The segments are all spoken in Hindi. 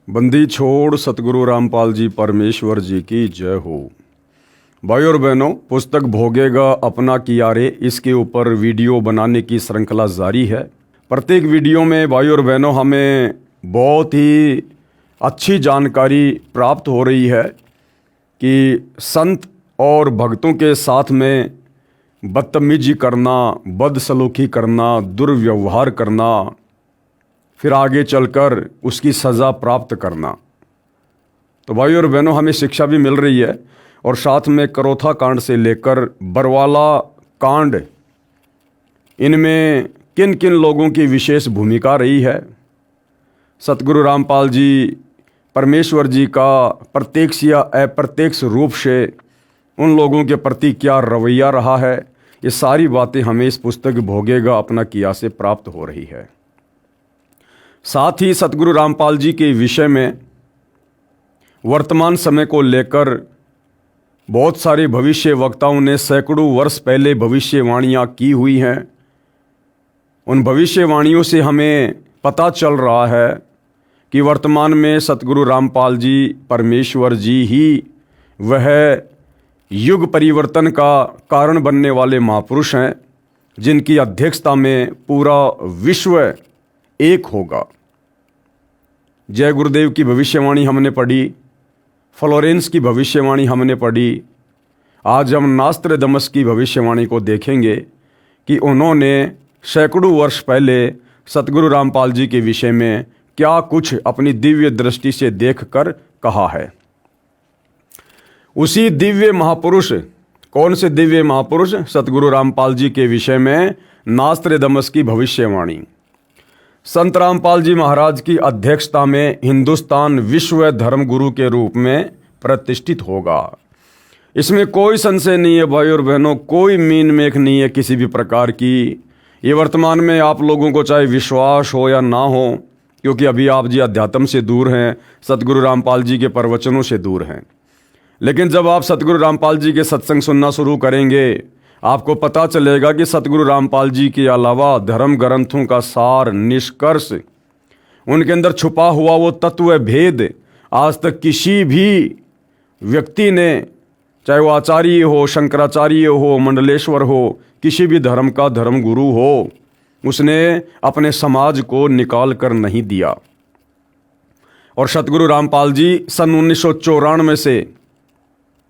बंदी छोड़ सतगुरु रामपाल जी परमेश्वर जी की जय हो। भाई और बहनों, पुस्तक भोगेगा अपना किया रे, इसके ऊपर वीडियो बनाने की श्रृंखला जारी है। प्रत्येक वीडियो में भाई और बहनों हमें बहुत ही अच्छी जानकारी प्राप्त हो रही है कि संत और भक्तों के साथ में बदतमीजी करना, बदसलूकी करना, दुर्व्यवहार करना, फिर आगे चलकर उसकी सज़ा प्राप्त करना। तो भाई और बहनों, हमें शिक्षा भी मिल रही है और साथ में करोथा कांड से लेकर बरवाला कांड, इनमें किन किन लोगों की विशेष भूमिका रही है। सतगुरु रामपाल जी परमेश्वर जी का प्रत्यक्ष या अप्रत्यक्ष रूप से उन लोगों के प्रति क्या रवैया रहा है, ये सारी बातें हमें इस पुस्तक भोगेगा अपना किया से प्राप्त हो रही है। साथ ही सतगुरु रामपाल जी के विषय में वर्तमान समय को लेकर बहुत सारे भविष्य वक्ताओं ने सैकड़ों वर्ष पहले भविष्यवाणियाँ की हुई हैं। उन भविष्यवाणियों से हमें पता चल रहा है कि वर्तमान में सतगुरु रामपाल जी परमेश्वर जी ही वह युग परिवर्तन का कारण बनने वाले महापुरुष हैं, जिनकी अध्यक्षता में पूरा विश्व एक होगा। जय गुरुदेव की भविष्यवाणी हमने पढ़ी, फ्लोरेंस की भविष्यवाणी हमने पढ़ी। आज हम नास्त्रदमस की भविष्यवाणी को देखेंगे कि उन्होंने सैकड़ों वर्ष पहले सतगुरु रामपाल जी के विषय में क्या कुछ अपनी दिव्य दृष्टि से देखकर कहा है। उसी दिव्य महापुरुष, कौन से दिव्य महापुरुष? सतगुरु रामपाल जी के विषय में नास्त्रदमस की भविष्यवाणी। संत रामपाल जी महाराज की अध्यक्षता में हिंदुस्तान विश्व धर्म गुरु के रूप में प्रतिष्ठित होगा। इसमें कोई संशय नहीं है भाई और बहनों, कोई मीन मेख नहीं है किसी भी प्रकार की। ये वर्तमान में आप लोगों को चाहे विश्वास हो या ना हो, क्योंकि अभी आप जी अध्यात्म से दूर हैं, सतगुरु रामपाल जी के प्रवचनों से दूर हैं। लेकिन जब आप सतगुरु रामपाल जी के सत्संग सुनना शुरू करेंगे, आपको पता चलेगा कि सतगुरु रामपाल जी के अलावा धर्म ग्रंथों का सार, निष्कर्ष, उनके अंदर छुपा हुआ वो तत्व भेद आज तक किसी भी व्यक्ति ने, चाहे वो आचार्य हो, शंकराचार्य हो, मंडलेश्वर हो, किसी भी धर्म का धर्म गुरु हो, उसने अपने समाज को निकाल कर नहीं दिया। और सतगुरु रामपाल जी सन 1994 से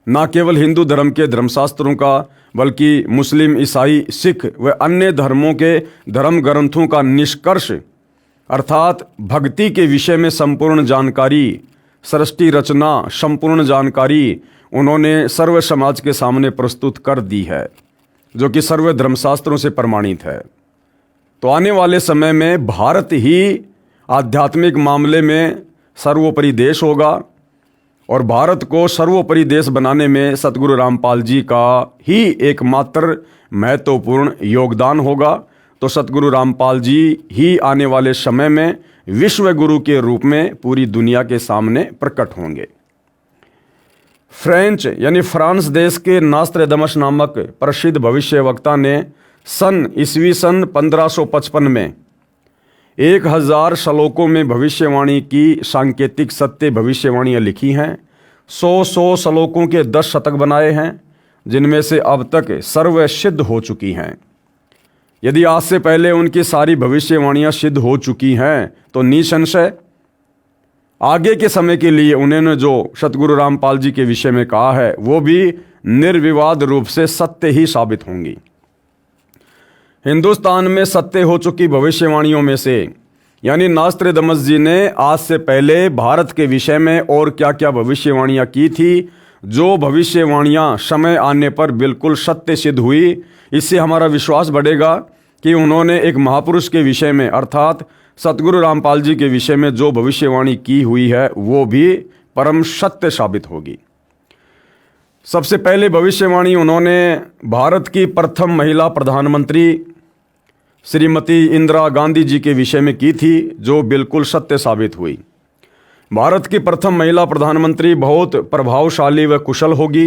न केवल हिंदू धर्म के धर्मशास्त्रों का, बल्कि मुस्लिम, ईसाई, सिख व अन्य धर्मों के धर्म ग्रंथों का निष्कर्ष अर्थात भक्ति के विषय में संपूर्ण जानकारी, सृष्टि रचना संपूर्ण जानकारी उन्होंने सर्व समाज के सामने प्रस्तुत कर दी है, जो कि सर्व धर्मशास्त्रों से प्रमाणित है। तो आने वाले समय में भारत ही आध्यात्मिक मामले में सर्वोपरि देश होगा और भारत को सर्वोपरि देश बनाने में सतगुरु रामपाल जी का ही एकमात्र महत्वपूर्ण योगदान होगा। तो सतगुरु रामपाल जी ही आने वाले समय में विश्व गुरु के रूप में पूरी दुनिया के सामने प्रकट होंगे। फ्रेंच यानी फ्रांस देश के नास्त्रदमस नामक प्रसिद्ध भविष्यवक्ता ने सन ईस्वी सन 1555 में 1000 श्लोकों में भविष्यवाणी की सांकेतिक सत्य भविष्यवाणियाँ लिखी हैं। 100 श्लोकों के 10 शतक बनाए हैं, जिनमें से अब तक सर्व सिद्ध हो चुकी हैं। यदि आज से पहले उनकी सारी भविष्यवाणियाँ सिद्ध हो चुकी हैं, तो निसंशय आगे के समय के लिए उन्होंने जो सतगुरु रामपाल जी के विषय में कहा है, वो भी निर्विवाद रूप से सत्य ही साबित होंगी। हिंदुस्तान में सत्य हो चुकी भविष्यवाणियों में से, यानी नास्त्रदमस जी ने आज से पहले भारत के विषय में और क्या क्या भविष्यवाणियाँ की थी, जो भविष्यवाणियाँ समय आने पर बिल्कुल सत्य सिद्ध हुई। इससे हमारा विश्वास बढ़ेगा कि उन्होंने एक महापुरुष के विषय में अर्थात सतगुरु रामपाल जी के विषय में जो भविष्यवाणी की हुई है, वो भी परम सत्य साबित होगी। सबसे पहले भविष्यवाणी उन्होंने भारत की प्रथम महिला प्रधानमंत्री श्रीमती इंदिरा गांधी जी के विषय में की थी, जो बिल्कुल सत्य साबित हुई। भारत की प्रथम महिला प्रधानमंत्री बहुत प्रभावशाली व कुशल होगी,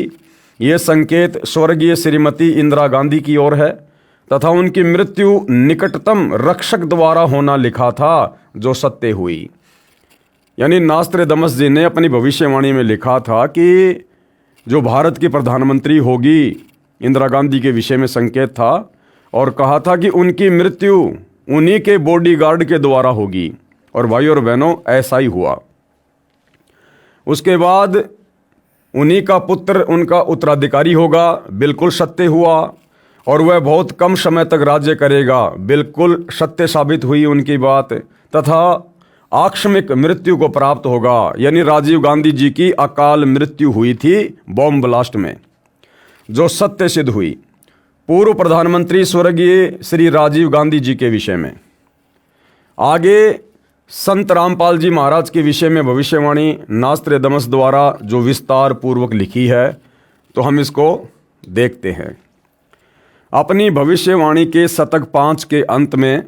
ये संकेत स्वर्गीय श्रीमती इंदिरा गांधी की ओर है तथा उनकी मृत्यु निकटतम रक्षक द्वारा होना लिखा था, जो सत्य हुई। यानी नास्त्रेदमस जी ने अपनी भविष्यवाणी में लिखा था कि जो भारत की प्रधानमंत्री होगी, इंदिरा गांधी के विषय में संकेत था, और कहा था कि उनकी मृत्यु उन्हीं के बॉडीगार्ड के द्वारा होगी। और भाई और बहनों, ऐसा ही हुआ। उसके बाद उन्हीं का पुत्र उनका उत्तराधिकारी होगा, बिल्कुल सत्य हुआ। और वह बहुत कम समय तक राज्य करेगा, बिल्कुल सत्य साबित हुई उनकी बात। तथा आकस्मिक मृत्यु को प्राप्त होगा, यानी राजीव गांधी जी की अकाल मृत्यु हुई थी बॉम्ब ब्लास्ट में, जो सत्य सिद्ध हुई। पूर्व प्रधानमंत्री स्वर्गीय श्री राजीव गांधी जी के विषय में। आगे संत रामपाल जी महाराज के विषय में भविष्यवाणी नास्त्रेदमस द्वारा जो विस्तार पूर्वक लिखी है, तो हम इसको देखते हैं। अपनी भविष्यवाणी के शतक 5 के अंत में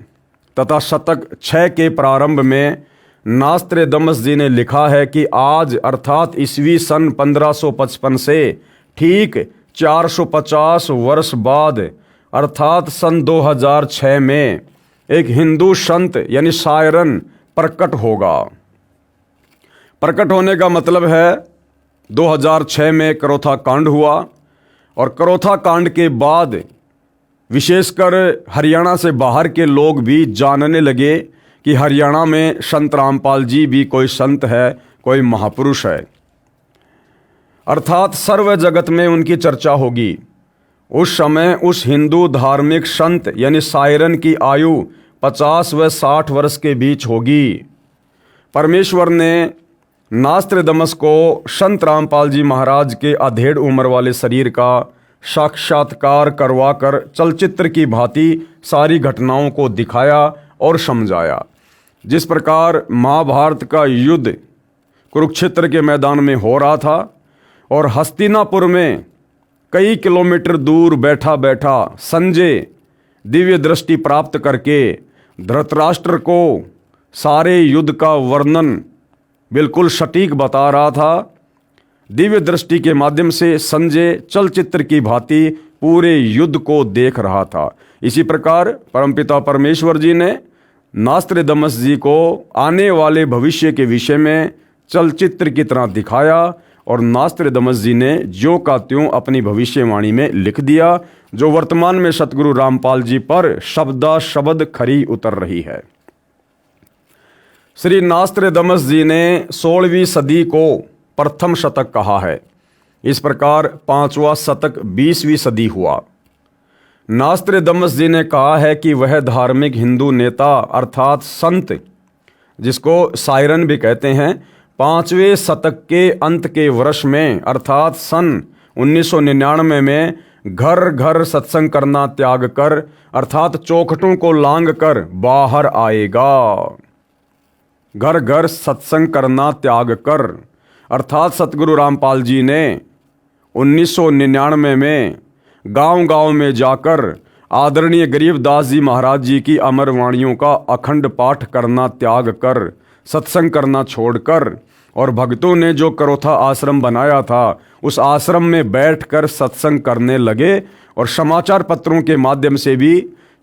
तथा शतक 6 के प्रारंभ में नास्त्रेदमस जी ने लिखा है कि आज अर्थात ईस्वी सन 1555 से ठीक 450 वर्ष बाद अर्थात सन 2006 में एक हिंदू संत यानी शायरन प्रकट होगा। प्रकट होने का मतलब है 2006 में करोथा कांड हुआ, और करोथा कांड के बाद विशेषकर हरियाणा से बाहर के लोग भी जानने लगे कि हरियाणा में संत रामपाल जी भी कोई संत है, कोई महापुरुष है, अर्थात सर्व जगत में उनकी चर्चा होगी। उस समय उस हिंदू धार्मिक संत यानी शायरन की आयु 50 व 60 वर्ष के बीच होगी। परमेश्वर ने नास्त्रेदमस को संत रामपाल जी महाराज के अधेड़ उम्र वाले शरीर का साक्षात्कार करवाकर चलचित्र की भांति सारी घटनाओं को दिखाया और समझाया। जिस प्रकार महाभारत का युद्ध कुरुक्षेत्र के मैदान में हो रहा था और हस्तिनापुर में कई किलोमीटर दूर बैठा बैठा संजय दिव्य दृष्टि प्राप्त करके धृतराष्ट्र को सारे युद्ध का वर्णन बिल्कुल सटीक बता रहा था, दिव्य दृष्टि के माध्यम से संजय चलचित्र की भांति पूरे युद्ध को देख रहा था। इसी प्रकार परमपिता परमेश्वर जी ने नास्त्रेदमस जी को आने वाले भविष्य के विषय में चलचित्र की तरह दिखाया, और नास्त्रेदमस जी ने ज्यों का त्यों अपनी भविष्यवाणी में लिख दिया, जो वर्तमान में सतगुरु रामपाल जी पर शब्दा शब्द खरी उतर रही है। श्री नास्त्रेदमस जी ने 16वीं सदी को प्रथम शतक कहा है। इस प्रकार 5वां शतक 20वीं सदी हुआ। नास्त्रेदमस जी ने कहा है कि वह धार्मिक हिंदू नेता अर्थात संत, जिसको शायरन भी कहते हैं, 5वें शतक के अंत के वर्ष में अर्थात सन 1999 में घर घर सत्संग करना त्याग कर अर्थात चौखटों को लांग कर बाहर आएगा। घर घर सत्संग करना त्याग कर अर्थात सतगुरु रामपाल जी ने 1999 में गांव-गांव में जाकर आदरणीय गरीबदास जी महाराज जी की अमर वाणियों का अखंड पाठ करना त्याग कर सत्संग करना छोड़कर, और भक्तों ने जो करोथा आश्रम बनाया था उस आश्रम में बैठकर सत्संग करने लगे, और समाचार पत्रों के माध्यम से भी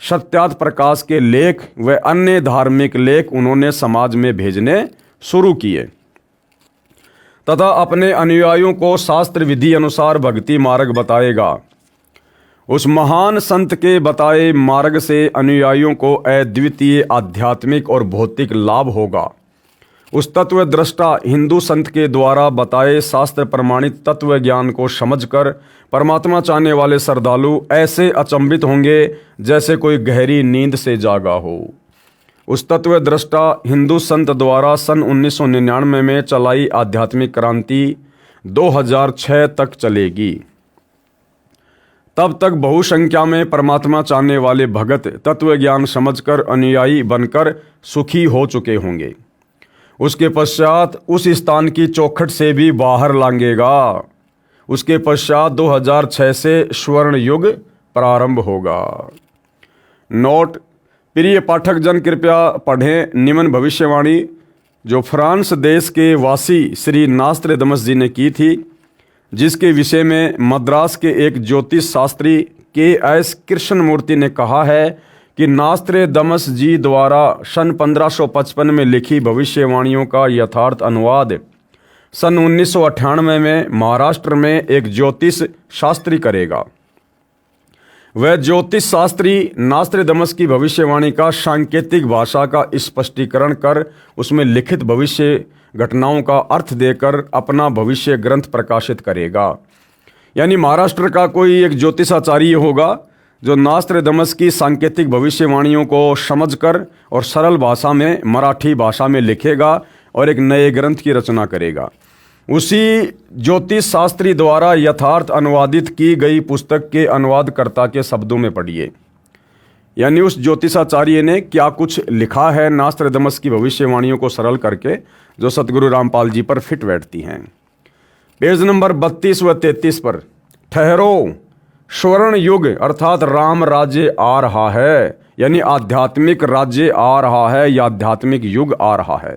सत्यार्थ प्रकाश के लेख व अन्य धार्मिक लेख उन्होंने समाज में भेजने शुरू किए तथा अपने अनुयायियों को शास्त्र विधि अनुसार भक्ति मार्ग बताएगा। उस महान संत के बताए मार्ग से अनुयायियों को अद्वितीय आध्यात्मिक और भौतिक लाभ होगा। उस तत्व दृष्टा हिंदू संत के द्वारा बताए शास्त्र प्रमाणित तत्व ज्ञान को समझकर परमात्मा चाहने वाले श्रद्धालु ऐसे अचंभित होंगे जैसे कोई गहरी नींद से जागा हो। उस तत्व दृष्टा हिंदू संत द्वारा सन 1999 में चलाई आध्यात्मिक क्रांति 2006 तक चलेगी। तब तक बहुसंख्या में परमात्मा चाहने वाले भगत तत्व ज्ञान समझकर अनुयायी बनकर सुखी हो चुके होंगे। उसके पश्चात उस स्थान की चौखट से भी बाहर लांघेगा। उसके पश्चात 2006 से स्वर्ण युग प्रारंभ होगा। नोट: प्रिय पाठक जन कृपया पढ़ें निम्न भविष्यवाणी जो फ्रांस देश के वासी श्री नास्त्रेदमस जी ने की थी, जिसके विषय में मद्रास के एक ज्योतिष शास्त्री के एस कृष्णमूर्ति ने कहा है कि नास्त्रेदमस जी द्वारा सन 1555 में लिखी भविष्यवाणियों का यथार्थ अनुवाद सन 1998 में महाराष्ट्र में एक ज्योतिष शास्त्री करेगा। वह ज्योतिष शास्त्री नास्त्रेदमस की भविष्यवाणी का सांकेतिक भाषा का स्पष्टीकरण कर उसमें लिखित भविष्य घटनाओं का अर्थ देकर अपना भविष्य ग्रंथ प्रकाशित करेगा। यानी महाराष्ट्र का कोई एक ज्योतिषाचार्य होगा जो नास्त्रेदमस की सांकेतिक भविष्यवाणियों को समझकर और सरल भाषा में, मराठी भाषा में लिखेगा और एक नए ग्रंथ की रचना करेगा। उसी ज्योतिष शास्त्री द्वारा यथार्थ अनुवादित की गई पुस्तक के अनुवादकर्ता के शब्दों में पढ़िए। यानी उस ज्योतिषाचार्य ने क्या कुछ लिखा है नास्त्रेदमस की भविष्यवाणियों को सरल करके, जो सतगुरु रामपाल जी पर फिट बैठती हैं। पेज नंबर 32 व 33 पर, ठहरो, स्वर्ण युग अर्थात राम राज्य आ रहा है, यानी आध्यात्मिक राज्य आ रहा है या आध्यात्मिक युग आ रहा है।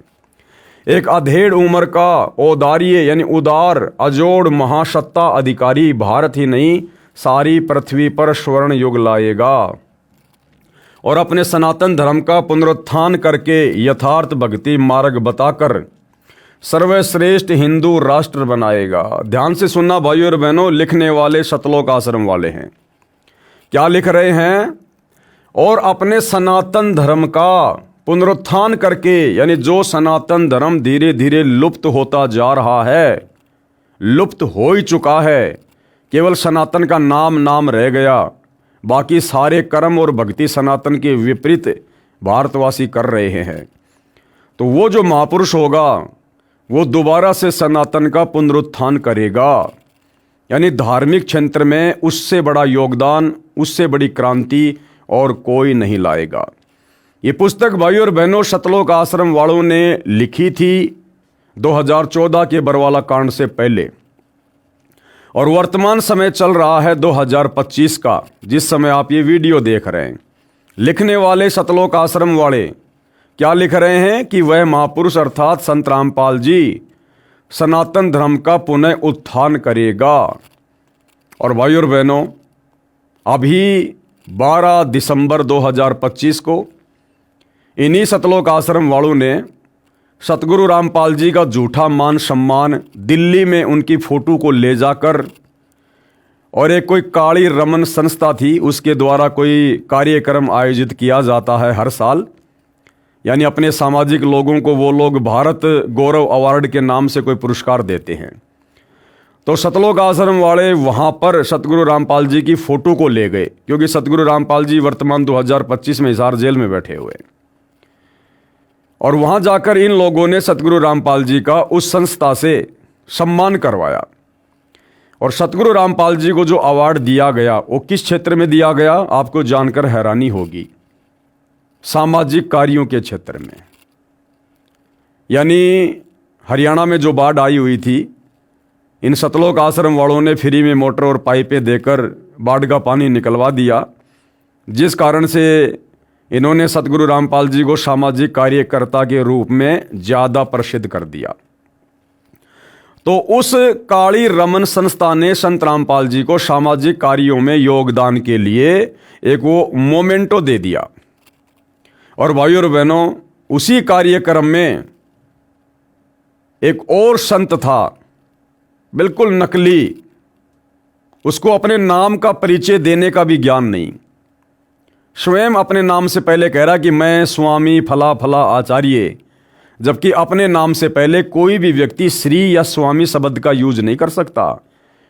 एक अधेड़ उम्र का औदार्य यानी उदार अजोड़ महासत्ता अधिकारी भारत ही नहीं सारी पृथ्वी पर स्वर्ण युग लाएगा और अपने सनातन धर्म का पुनरुत्थान करके यथार्थ भक्ति मार्ग बताकर सर्वश्रेष्ठ हिंदू राष्ट्र बनाएगा। ध्यान से सुनना भाइयों और बहनों, लिखने वाले सतलोक आश्रम वाले हैं। क्या लिख रहे हैं? और अपने सनातन धर्म का पुनरुत्थान करके, यानी जो सनातन धर्म धीरे धीरे लुप्त होता जा रहा है, लुप्त हो ही चुका है, केवल सनातन का नाम रह गया, बाकी सारे कर्म और भक्ति सनातन के विपरीत भारतवासी कर रहे हैं। तो वो जो महापुरुष होगा वो दोबारा से सनातन का पुनरुत्थान करेगा। यानी धार्मिक क्षेत्र में उससे बड़ा योगदान, उससे बड़ी क्रांति और कोई नहीं लाएगा। ये पुस्तक भाइयों और बहनों सतलोक आश्रम वालों ने लिखी थी 2014 के बरवाला कांड से पहले, और वर्तमान समय चल रहा है 2025 का, जिस समय आप ये वीडियो देख रहे हैं। लिखने वाले सतलोक आश्रम वाले क्या लिख रहे हैं कि वह महापुरुष अर्थात संत रामपाल जी सनातन धर्म का पुनः उत्थान करेगा। और भाइयों और बहनों, अभी 12 दिसंबर 2025 को इन्हीं सतलोक आश्रम वालों ने सतगुरु रामपाल जी का झूठा मान सम्मान दिल्ली में उनकी फोटो को ले जाकर, और एक कोई काली रमन संस्था थी उसके द्वारा कोई कार्यक्रम आयोजित किया जाता है हर साल, यानी अपने सामाजिक लोगों को वो लोग भारत गौरव अवार्ड के नाम से कोई पुरस्कार देते हैं। तो सतलोक आश्रम वाले वहाँ पर सतगुरु रामपाल जी की फ़ोटो को ले गए, क्योंकि सतगुरु रामपाल जी वर्तमान 2025 में हिसार जेल में बैठे हुए, और वहाँ जाकर इन लोगों ने सतगुरु रामपाल जी का उस संस्था से सम्मान करवाया। और सतगुरु रामपाल जी को जो अवार्ड दिया गया वो किस क्षेत्र में दिया गया, आपको जानकर हैरानी होगी, सामाजिक कार्यों के क्षेत्र में। यानी हरियाणा में जो बाढ़ आई हुई थी, इन सतलोक आश्रम वालों ने फ्री में मोटर और पाइपें देकर बाढ़ का पानी निकलवा दिया, जिस कारण से इन्होंने सतगुरु रामपाल जी को सामाजिक कार्यकर्ता के रूप में ज़्यादा प्रसिद्ध कर दिया। तो उस काली रमन संस्था ने संत रामपाल जी को सामाजिक कार्यों में योगदान के लिए एक वो मोमेंटो दे दिया। और भाइयों और बहनों, उसी कार्यक्रम में एक और संत था, बिल्कुल नकली, उसको अपने नाम का परिचय देने का भी ज्ञान नहीं, स्वयं अपने नाम से पहले कह रहा कि मैं स्वामी फला फला आचार्य, जबकि अपने नाम से पहले कोई भी व्यक्ति श्री या स्वामी शब्द का यूज नहीं कर सकता।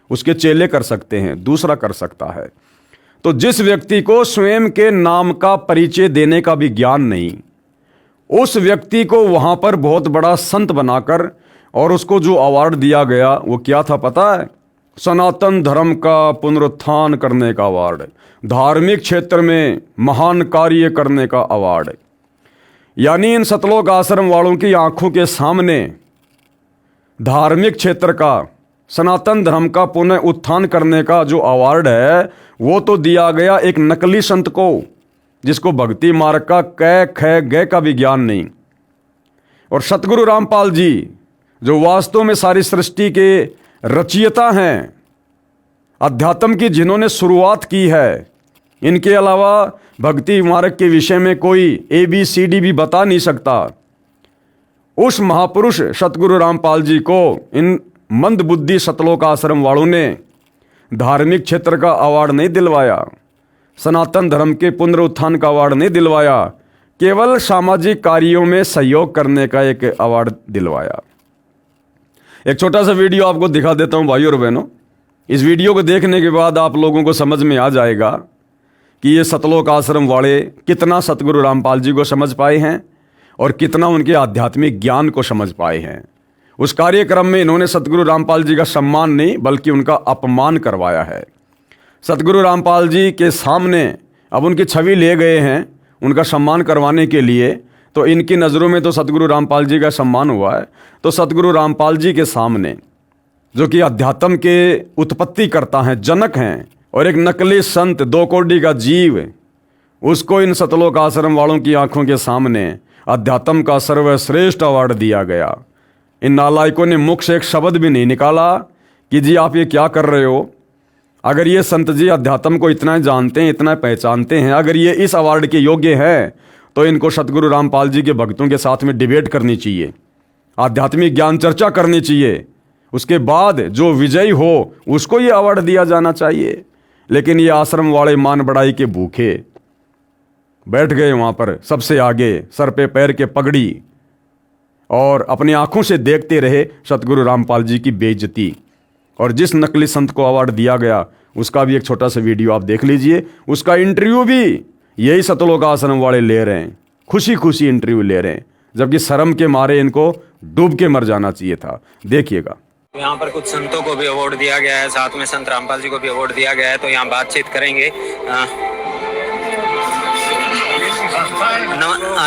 उसके चेले कर सकते हैं, दूसरा कर सकता है। तो जिस व्यक्ति को स्वयं के नाम का परिचय देने का भी ज्ञान नहीं, उस व्यक्ति को वहां पर बहुत बड़ा संत बनाकर, और उसको जो अवार्ड दिया गया वो क्या था पता है? सनातन धर्म का पुनरुत्थान करने का अवार्ड, धार्मिक क्षेत्र में महान कार्य करने का अवार्ड। यानी इन सतलोक आश्रम वालों की आंखों के सामने धार्मिक क्षेत्र का, सनातन धर्म का पुनः उत्थान करने का जो अवार्ड है वो तो दिया गया एक नकली संत को, जिसको भक्ति मार्ग का कै ख गय का भी ज्ञान नहीं। और सतगुरु रामपाल जी जो वास्तव में सारी सृष्टि के रचयिता हैं, अध्यात्म की जिन्होंने शुरुआत की है, इनके अलावा भक्ति मार्ग के विषय में कोई ABCD भी बता नहीं सकता। उस महापुरुष सतगुरु रामपाल जी को इन मंदबुद्धि सतलोक आश्रम वालों ने धार्मिक क्षेत्र का अवार्ड नहीं दिलवाया, सनातन धर्म के पुनरुत्थान का अवार्ड नहीं दिलवाया, केवल सामाजिक कार्यों में सहयोग करने का एक अवार्ड दिलवाया। एक छोटा सा वीडियो आपको दिखा देता हूं भाइयों और बहनों। इस वीडियो को देखने के बाद आप लोगों को समझ में आ जाएगा कि ये सतलोक आश्रम वाले कितना सतगुरु रामपाल जी को समझ पाए हैं और कितना उनके आध्यात्मिक ज्ञान को समझ पाए हैं। उस कार्यक्रम में इन्होंने सतगुरु रामपाल जी का सम्मान नहीं बल्कि उनका अपमान करवाया है। सतगुरु रामपाल जी के सामने अब उनकी छवि ले गए हैं उनका सम्मान करवाने के लिए, तो इनकी नज़रों में तो सतगुरु रामपाल जी का सम्मान हुआ है। तो सतगुरु रामपाल जी के सामने जो कि अध्यात्म के उत्पत्ति करता हैं, जनक हैं और एक नकली संत, 2 कोड़ी का जीव, उसको इन सतलोक आश्रम वालों की आंखों के सामने अध्यात्म का सर्वश्रेष्ठ अवार्ड दिया गया। इन नालायकों ने मुख से एक शब्द भी नहीं निकाला कि जी आप ये क्या कर रहे हो। अगर ये संत जी अध्यात्म को इतना जानते हैं, इतना पहचानते हैं, अगर ये इस अवार्ड के योग्य हैं, तो इनको सतगुरु रामपाल जी के भक्तों के साथ में डिबेट करनी चाहिए, आध्यात्मिक ज्ञान चर्चा करनी चाहिए। उसके बाद जो विजयी हो उसको ये अवार्ड दिया जाना चाहिए। लेकिन ये आश्रम वाले मान बढ़ाई के भूखे बैठ गए वहाँ पर सबसे आगे, सर पे पैर के पगड़ी, और अपनी आंखों से देखते रहे सतगुरु रामपाल जी की बेइज्जती। और जिस नकली संत को अवार्ड दिया गया उसका भी एक छोटा सा वीडियो आप देख लीजिए। उसका इंटरव्यू भी यही सतलोक आश्रम वाले ले रहे हैं, खुशी खुशी इंटरव्यू ले रहे हैं, जबकि शर्म के मारे इनको डूब के मर जाना चाहिए था। देखिएगा। यहाँ पर कुछ संतों को भी अवार्ड दिया गया है, साथ में संत रामपाल जी को भी अवार्ड दिया गया है, तो यहाँ बातचीत करेंगे।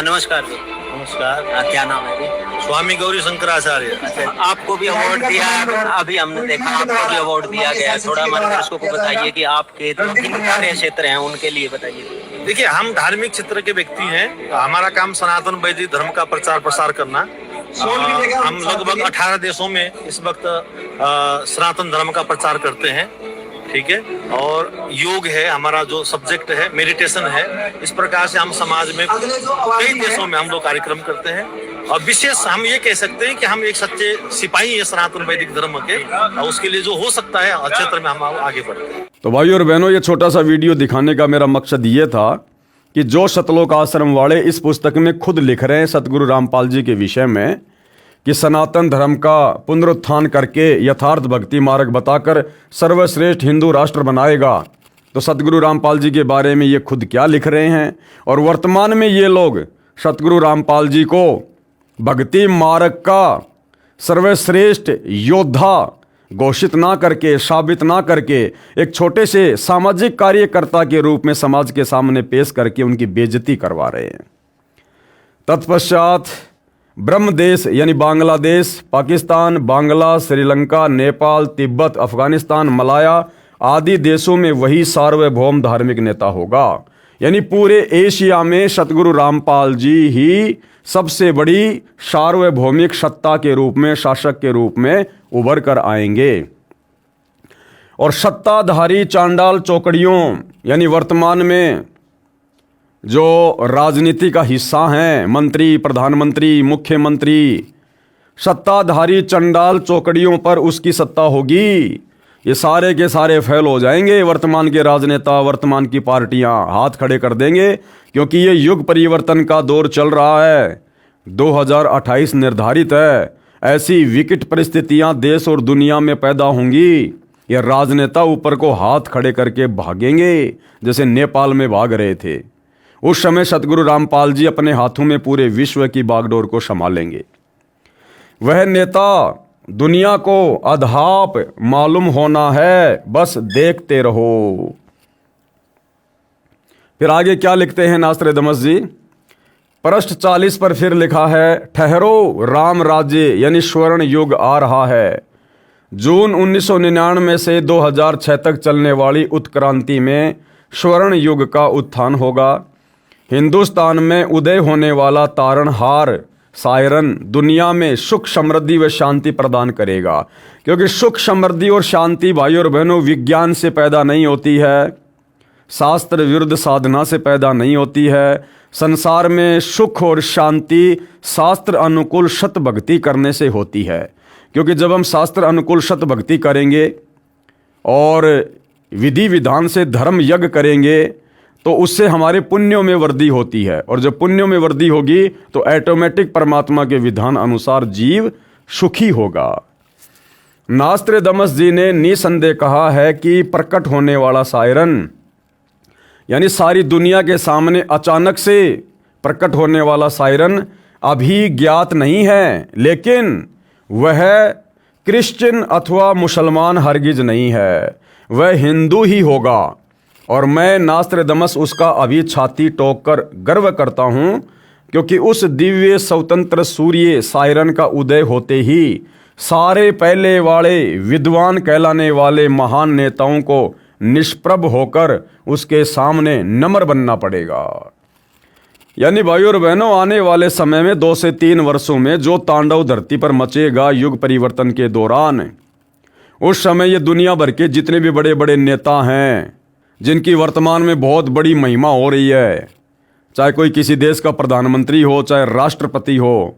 नमस्कार जी। नमस्कार। क्या नाम है जी? स्वामी गौरी शंकराचार्य। अच्छा, आपको भी अवार्ड दिया है, अभी हमने देखा आपको भी अवार्ड दिया गया है। थोड़ा हमारे दर्शकों को बताइए कि आपके जिन कार्य क्षेत्र हैं उनके लिए बताइए। देखिए, हम धार्मिक क्षेत्र के व्यक्ति हैं। हमारा काम सनातन वैदिक धर्म का प्रचार प्रसार करना। हम लगभग 18 देशों में इस वक्त सनातन धर्म का प्रचार करते हैं, ठीक है। और योग है हमारा जो सब्जेक्ट है, मेडिटेशन है। इस प्रकार से हम समाज में कई देशों में हम लोग कार्यक्रम करते हैं। और विशेष हम ये कह सकते हैं कि हम एक सच्चे सिपाही है सनातन वैदिक धर्म के, और उसके लिए जो हो सकता है क्षेत्र में हम आगे बढ़ते हैं। तो भाइयों और बहनों, ये छोटा सा वीडियो दिखाने का मेरा मकसद ये था कि जो सतलोक आश्रम वाले इस पुस्तक में खुद लिख रहे हैं सतगुरु रामपाल जी के विषय में कि सनातन धर्म का पुनरुत्थान करके यथार्थ भक्ति मार्ग बताकर सर्वश्रेष्ठ हिंदू राष्ट्र बनाएगा, तो सतगुरु रामपाल जी के बारे में ये खुद क्या लिख रहे हैं। और वर्तमान में ये लोग सतगुरु रामपाल जी को भक्ति मार्ग का सर्वश्रेष्ठ योद्धा घोषित ना करके, साबित ना करके, एक छोटे से सामाजिक कार्यकर्ता के रूप में समाज के सामने पेश करके उनकी बेइज्जती करवा रहे हैं। तत्पश्चात ब्रह्मदेश यानी बांग्लादेश, पाकिस्तान, बांग्ला, श्रीलंका, नेपाल, तिब्बत, अफगानिस्तान, मलाया आदि देशों में वही सार्वभौम धार्मिक नेता होगा। यानी पूरे एशिया में सतगुरु रामपाल जी ही सबसे बड़ी सार्वभौमिक सत्ता के रूप में, शासक के रूप में उभर कर आएंगे। और सत्ताधारी चांडाल चौकड़ियों यानी वर्तमान में जो राजनीति का हिस्सा हैं, मंत्री, प्रधानमंत्री, मुख्यमंत्री, सत्ताधारी चंडाल चौकड़ियों पर उसकी सत्ता होगी। ये सारे के सारे फेल हो जाएंगे। वर्तमान के राजनेता, वर्तमान की पार्टियां हाथ खड़े कर देंगे, क्योंकि ये युग परिवर्तन का दौर चल रहा है। 2028 निर्धारित है। ऐसी विकट परिस्थितियां देश और दुनिया में पैदा होंगी। ये राजनेता ऊपर को हाथ खड़े करके भागेंगे, जैसे नेपाल में भाग रहे थे। उस समय सतगुरु रामपाल जी अपने हाथों में पूरे विश्व की बागडोर को संभालेंगे। वह नेता दुनिया को अधाप मालूम होना है, बस देखते रहो। फिर आगे क्या लिखते हैं नास्त्रेदमस जी? पृष्ठ 40 पर फिर लिखा है, ठहरो राम राज्य यानी स्वर्ण युग आ रहा है। जून 1999 से 2006 तक चलने वाली उत्क्रांति में स्वर्ण युग का उत्थान होगा। हिंदुस्तान में उदय होने वाला तारणहार सायरन दुनिया में सुख, समृद्धि व शांति प्रदान करेगा। क्योंकि सुख, समृद्धि और शांति भाइयों और बहनों विज्ञान से पैदा नहीं होती है, शास्त्र विरुद्ध साधना से पैदा नहीं होती है। संसार में सुख और शांति शास्त्र अनुकूल सत भक्ति करने से होती है, क्योंकि जब हम शास्त्र अनुकूल सत भक्ति करेंगे और विधि विधान से धर्म यज्ञ करेंगे तो उससे हमारे पुण्यों में वृद्धि होती है, और जब पुण्यों में वृद्धि होगी तो ऑटोमेटिक परमात्मा के विधान अनुसार जीव सुखी होगा। नास्त्रेदमस जी ने निसंदेह कहा है कि प्रकट होने वाला सायरन, यानी सारी दुनिया के सामने अचानक से प्रकट होने वाला सायरन अभी ज्ञात नहीं है, लेकिन वह क्रिश्चियन अथवा मुसलमान हरगिज नहीं है, वह हिंदू ही होगा। और मैं नास्त्रेदमस उसका अभी छाती ठोक कर गर्व करता हूँ, क्योंकि उस दिव्य स्वतंत्र सूर्य सायरन का उदय होते ही सारे पहले वाले विद्वान कहलाने वाले महान नेताओं को निष्प्रभ होकर उसके सामने नम्र बनना पड़ेगा। यानी भाइयों और बहनों, आने वाले समय में 2 से 3 वर्षों में जो तांडव धरती पर मचेगा युग परिवर्तन के दौरान, उस समय ये दुनिया भर के जितने भी बड़े बड़े नेता हैं जिनकी वर्तमान में बहुत बड़ी महिमा हो रही है, चाहे कोई किसी देश का प्रधानमंत्री हो, चाहे राष्ट्रपति हो,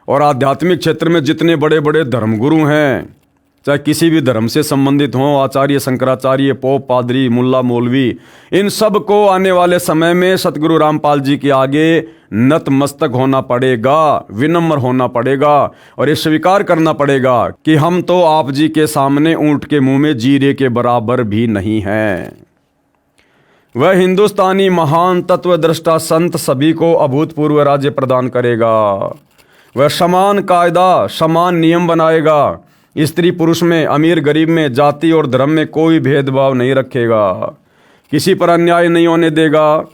और आध्यात्मिक क्षेत्र में जितने बड़े बड़े धर्मगुरु हैं, चाहे किसी भी धर्म से संबंधित हों, आचार्य, शंकराचार्य, पोप, पादरी, मुल्ला, मौलवी, इन सब को आने वाले समय में सतगुरु रामपाल जी के आगे नतमस्तक होना पड़ेगा, विनम्र होना पड़ेगा, और ये स्वीकार करना पड़ेगा कि हम तो आप जी के सामने ऊंट के मुंह में जीरे के बराबर भी नहीं हैं। वह हिंदुस्तानी महान तत्वदृष्टा संत सभी को अभूतपूर्व राज्य प्रदान करेगा। वह समान कायदा, समान नियम बनाएगा। स्त्री पुरुष में, अमीर गरीब में, जाति और धर्म में कोई भेदभाव नहीं रखेगा, किसी पर अन्याय नहीं होने देगा।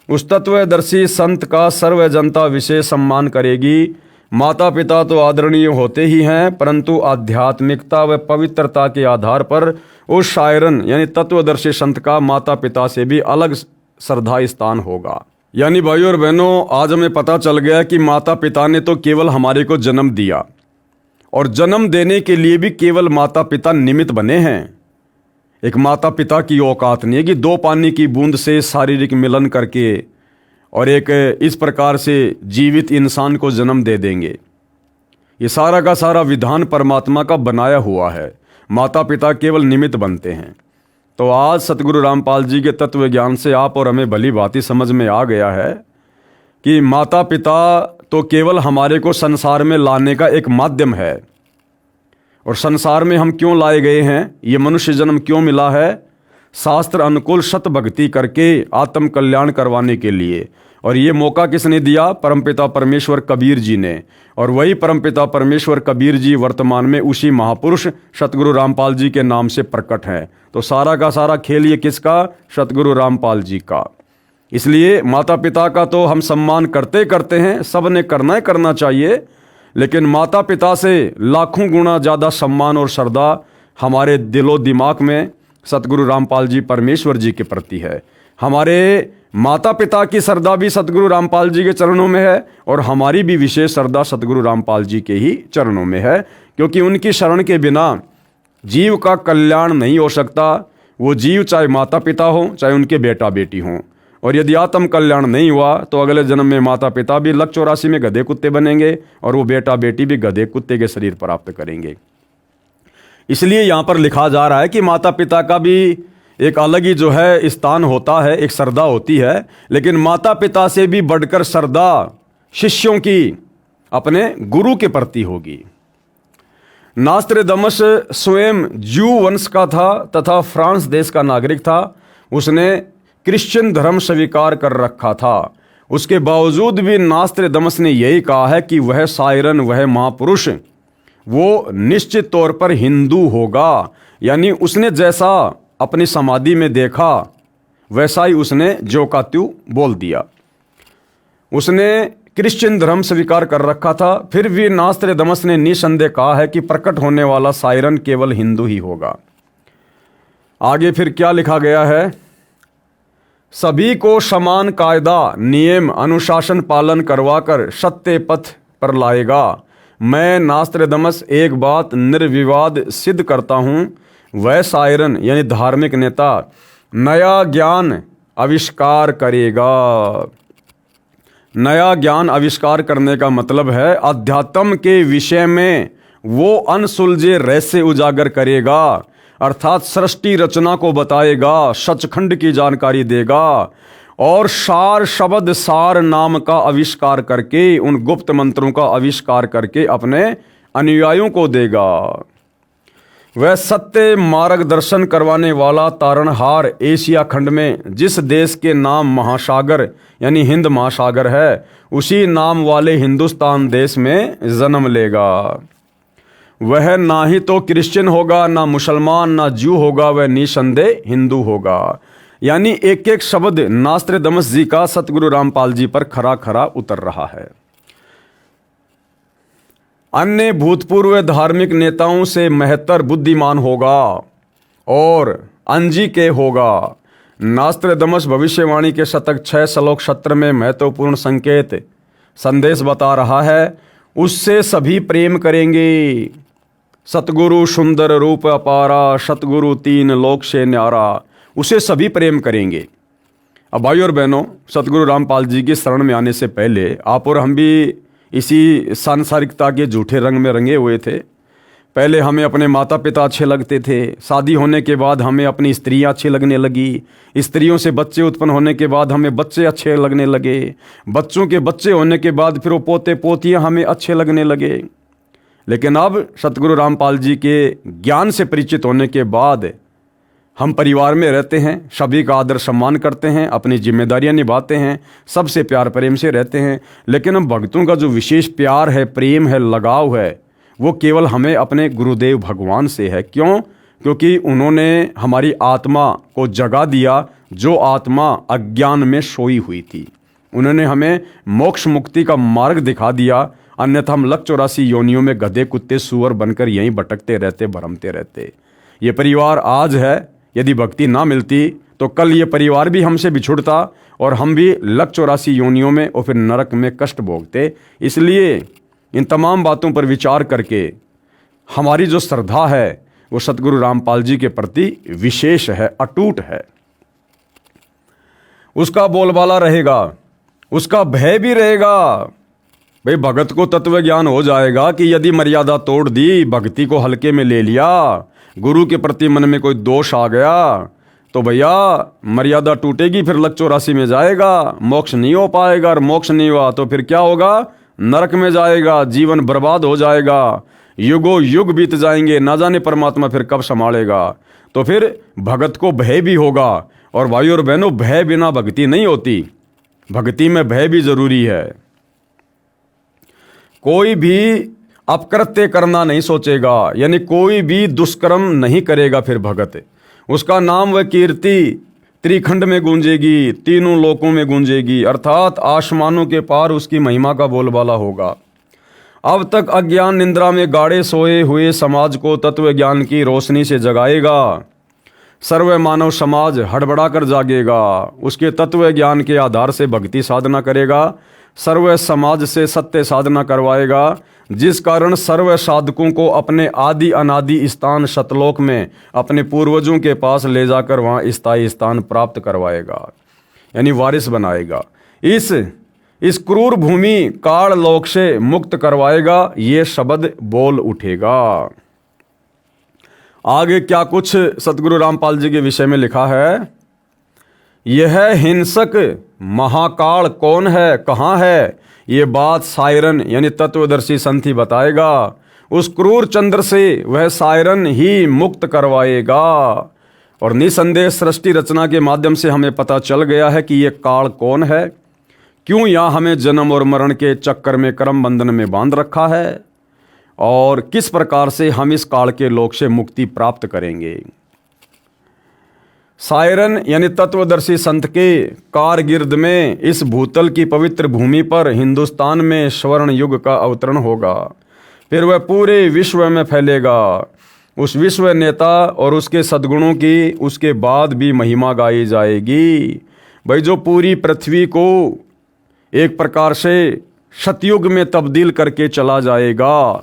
उस तत्वदर्शी संत का सर्व जनता विशेष सम्मान करेगी। माता पिता तो आदरणीय होते ही हैं, परंतु आध्यात्मिकता व पवित्रता के आधार पर उस सायरन यानी तत्वदर्शी संत का माता पिता से भी अलग श्रद्धा स्थान होगा। यानी भाइयों और बहनों, आज हमें पता चल गया कि माता पिता ने तो केवल हमारे को जन्म दिया, और जन्म देने के लिए भी केवल माता पिता निमित्त बने हैं। एक माता पिता की औकात नहीं है कि 2 पानी की बूंद से शारीरिक मिलन करके और एक इस प्रकार से जीवित इंसान को जन्म दे देंगे। ये सारा का सारा विधान परमात्मा का बनाया हुआ है, माता पिता केवल निमित्त बनते हैं। तो आज सतगुरु रामपाल जी के तत्व ज्ञान से आप और हमें भली भांति समझ में आ गया है कि माता पिता तो केवल हमारे को संसार में लाने का एक माध्यम है, और संसार में हम क्यों लाए गए हैं, ये मनुष्य जन्म क्यों मिला है, शास्त्र अनुकूल सत भक्ति करके आत्म कल्याण करवाने के लिए। और ये मौका किसने दिया? परमपिता परमेश्वर कबीर जी ने। और वही परमपिता परमेश्वर कबीर जी वर्तमान में उसी महापुरुष सतगुरु रामपाल जी के नाम से प्रकट हैं। तो सारा का सारा खेल ये किसका? सतगुरु रामपाल जी का। इसलिए माता पिता का तो हम सम्मान करते हैं, सब ने करना चाहिए, लेकिन माता पिता से लाखों गुना ज़्यादा सम्मान और श्रद्धा हमारे दिलो दिमाग में सतगुरु रामपाल जी परमेश्वर जी के प्रति है। हमारे माता पिता की श्रद्धा भी सतगुरु रामपाल जी के चरणों में है, और हमारी भी विशेष श्रद्धा सतगुरु रामपाल जी के ही चरणों में है, क्योंकि उनकी शरण के बिना जीव का कल्याण नहीं हो सकता। वो जीव चाहे माता पिता हो, चाहे उनके बेटा बेटी हों, और यदि आत्म कल्याण नहीं हुआ तो अगले जन्म में माता पिता भी लक 84 में गधे कुत्ते बनेंगे, और वो बेटा बेटी भी गधे कुत्ते के शरीर प्राप्त करेंगे। इसलिए यहाँ पर लिखा जा रहा है कि माता पिता का भी एक अलग ही जो है स्थान होता है, एक श्रद्धा होती है, लेकिन माता पिता से भी बढ़कर श्रद्धा शिष्यों की अपने गुरु के प्रति होगी। नास्त्रेदमस स्वयं ज्यू वंश का था तथा फ्रांस देश का नागरिक था। उसने क्रिश्चियन धर्म स्वीकार कर रखा था। उसके बावजूद भी नास्त्रेदमस ने यही कहा है कि वह सायरन, वह महापुरुष, वो निश्चित तौर पर हिंदू होगा। यानी उसने जैसा अपनी समाधि में देखा वैसा ही उसने ज्यों का त्यों बोल दिया। उसने क्रिश्चियन धर्म स्वीकार कर रखा था, फिर भी नास्त्रेदमस ने निसंदेह कहा है कि प्रकट होने वाला सायरन केवल हिंदू ही होगा। आगे फिर क्या लिखा गया है? सभी को समान कायदा, नियम, अनुशासन पालन करवाकर सत्य पथ पर लाएगा। मैं नास्त्रेदमस एक बात निर्विवाद सिद्ध करता हूँ, वह सायरन यानी धार्मिक नेता नया ज्ञान आविष्कार करेगा। नया ज्ञान आविष्कार करने का मतलब है अध्यात्म के विषय में वो अनसुलझे रहस्य उजागर करेगा, अर्थात सृष्टि रचना को बताएगा, सचखंड की जानकारी देगा और सार शब्द सार नाम का आविष्कार करके, उन गुप्त मंत्रों का आविष्कार करके अपने अनुयायियों को देगा। वह सत्य मार्गदर्शन करवाने वाला तारणहार एशिया खंड में जिस देश के नाम महासागर यानी हिंद महासागर है, उसी नाम वाले हिंदुस्तान देश में जन्म लेगा। वह ना ही तो क्रिश्चियन होगा, ना मुसलमान, ना जू होगा, वह निसंदेह हिंदू होगा। यानी एक एक शब्द नास्त्रेदमस जी का सतगुरु रामपाल जी पर खरा खरा उतर रहा है। अन्य भूतपूर्व धार्मिक नेताओं से महत्तर बुद्धिमान होगा और अंजी के होगा। नास्त्रेदमस भविष्यवाणी के शतक 6 श्लोक 17 में महत्वपूर्ण संकेत संदेश बता रहा है, उससे सभी प्रेम करेंगे। सतगुरु सुंदर रूप अपारा, सतगुरु 3 लोक से न्यारा, उसे सभी प्रेम करेंगे। अब भाई और बहनों, सतगुरु रामपाल जी की शरण में आने से पहले आप और हम भी इसी सांसारिकता के झूठे रंग में रंगे हुए थे। पहले हमें अपने माता पिता अच्छे लगते थे, शादी होने के बाद हमें अपनी स्त्रियां अच्छी लगने लगी, स्त्रियों से बच्चे उत्पन्न होने के बाद हमें बच्चे अच्छे लगने लगे, बच्चों के बच्चे होने के बाद फिर वो पोते पोतियां हमें अच्छे लगने लगे। लेकिन अब सतगुरु रामपाल जी के ज्ञान से परिचित होने के बाद हम परिवार में रहते हैं, सभी का आदर सम्मान करते हैं, अपनी जिम्मेदारियां निभाते हैं, सबसे प्यार प्रेम से रहते हैं। लेकिन हम भक्तों का जो विशेष प्यार है, प्रेम है, लगाव है, वो केवल हमें अपने गुरुदेव भगवान से है। क्यों? क्योंकि उन्होंने हमारी आत्मा को जगा दिया, जो आत्मा अज्ञान में सोई हुई थी। उन्होंने हमें मोक्ष मुक्ति का मार्ग दिखा दिया, अन्यथा हम 184 योनियों में गधे कुत्ते सूअर बनकर यहीं भटकते रहते, भरमते रहते। ये परिवार आज है, यदि भक्ति ना मिलती तो कल ये परिवार भी हमसे बिछुड़ता और हम भी 184 योनियों में और फिर नरक में कष्ट भोगते। इसलिए इन तमाम बातों पर विचार करके हमारी जो श्रद्धा है वो सतगुरु रामपाल जी के प्रति विशेष है, अटूट है। उसका बोलबाला रहेगा, उसका भय भी रहेगा। भाई भगत को तत्व ज्ञान हो जाएगा कि यदि मर्यादा तोड़ दी, भक्ति को हल्के में ले लिया, गुरु के प्रति मन में कोई दोष आ गया तो भैया मर्यादा टूटेगी, फिर 184 में जाएगा, मोक्ष नहीं हो पाएगा। और मोक्ष नहीं हुआ तो फिर क्या होगा? नरक में जाएगा, जीवन बर्बाद हो जाएगा, युगों युग बीत जाएंगे, ना जाने परमात्मा फिर कब संभालेगा। तो फिर भगत को भय भी होगा। और भाई और बहनों, भय बिना भक्ति नहीं होती, भक्ति में भय भी जरूरी है। कोई भी अपकृत्य करना नहीं सोचेगा, यानी कोई भी दुष्कर्म नहीं करेगा, फिर भगत उसका नाम व कीर्ति त्रिखंड में गूंजेगी, तीनों लोकों में गूंजेगी, अर्थात आसमानों के पार उसकी महिमा का बोलबाला होगा। अब तक अज्ञान निंद्रा में गाड़े सोए हुए समाज को तत्व ज्ञान की रोशनी से जगाएगा। सर्व मानव समाज हड़बड़ा कर जागेगा, उसके तत्व ज्ञान के आधार से भक्ति साधना करेगा, सर्व समाज से सत्य साधना करवाएगा, जिस कारण सर्व साधकों को अपने आदि अनादि स्थान सतलोक में अपने पूर्वजों के पास ले जाकर वहाँ स्थायी स्थान प्राप्त करवाएगा, यानी वारिस बनाएगा। इस क्रूर भूमि काल लोक से मुक्त करवाएगा, ये शब्द बोल उठेगा। आगे क्या कुछ सतगुरु रामपाल जी के विषय में लिखा है? यह हिंसक महाकाल कौन है, कहाँ है, ये बात सायरन यानी तत्वदर्शी संत ही बताएगा। उस क्रूर चंद्र से वह सायरन ही मुक्त करवाएगा। और निसंदेह सृष्टि रचना के माध्यम से हमें पता चल गया है कि ये काल कौन है, क्यों यहाँ हमें जन्म और मरण के चक्कर में कर्म बंधन में बांध रखा है, और किस प्रकार से हम इस काल के लोक से मुक्ति प्राप्त करेंगे। सायरन यानी तत्वदर्शी संत के कारगिर्द में इस भूतल की पवित्र भूमि पर हिंदुस्तान में स्वर्ण युग का अवतरण होगा, फिर वह पूरे विश्व में फैलेगा। उस विश्व नेता और उसके सद्गुणों की उसके बाद भी महिमा गाई जाएगी। भाई जो पूरी पृथ्वी को एक प्रकार से सतयुग में तब्दील करके चला जाएगा।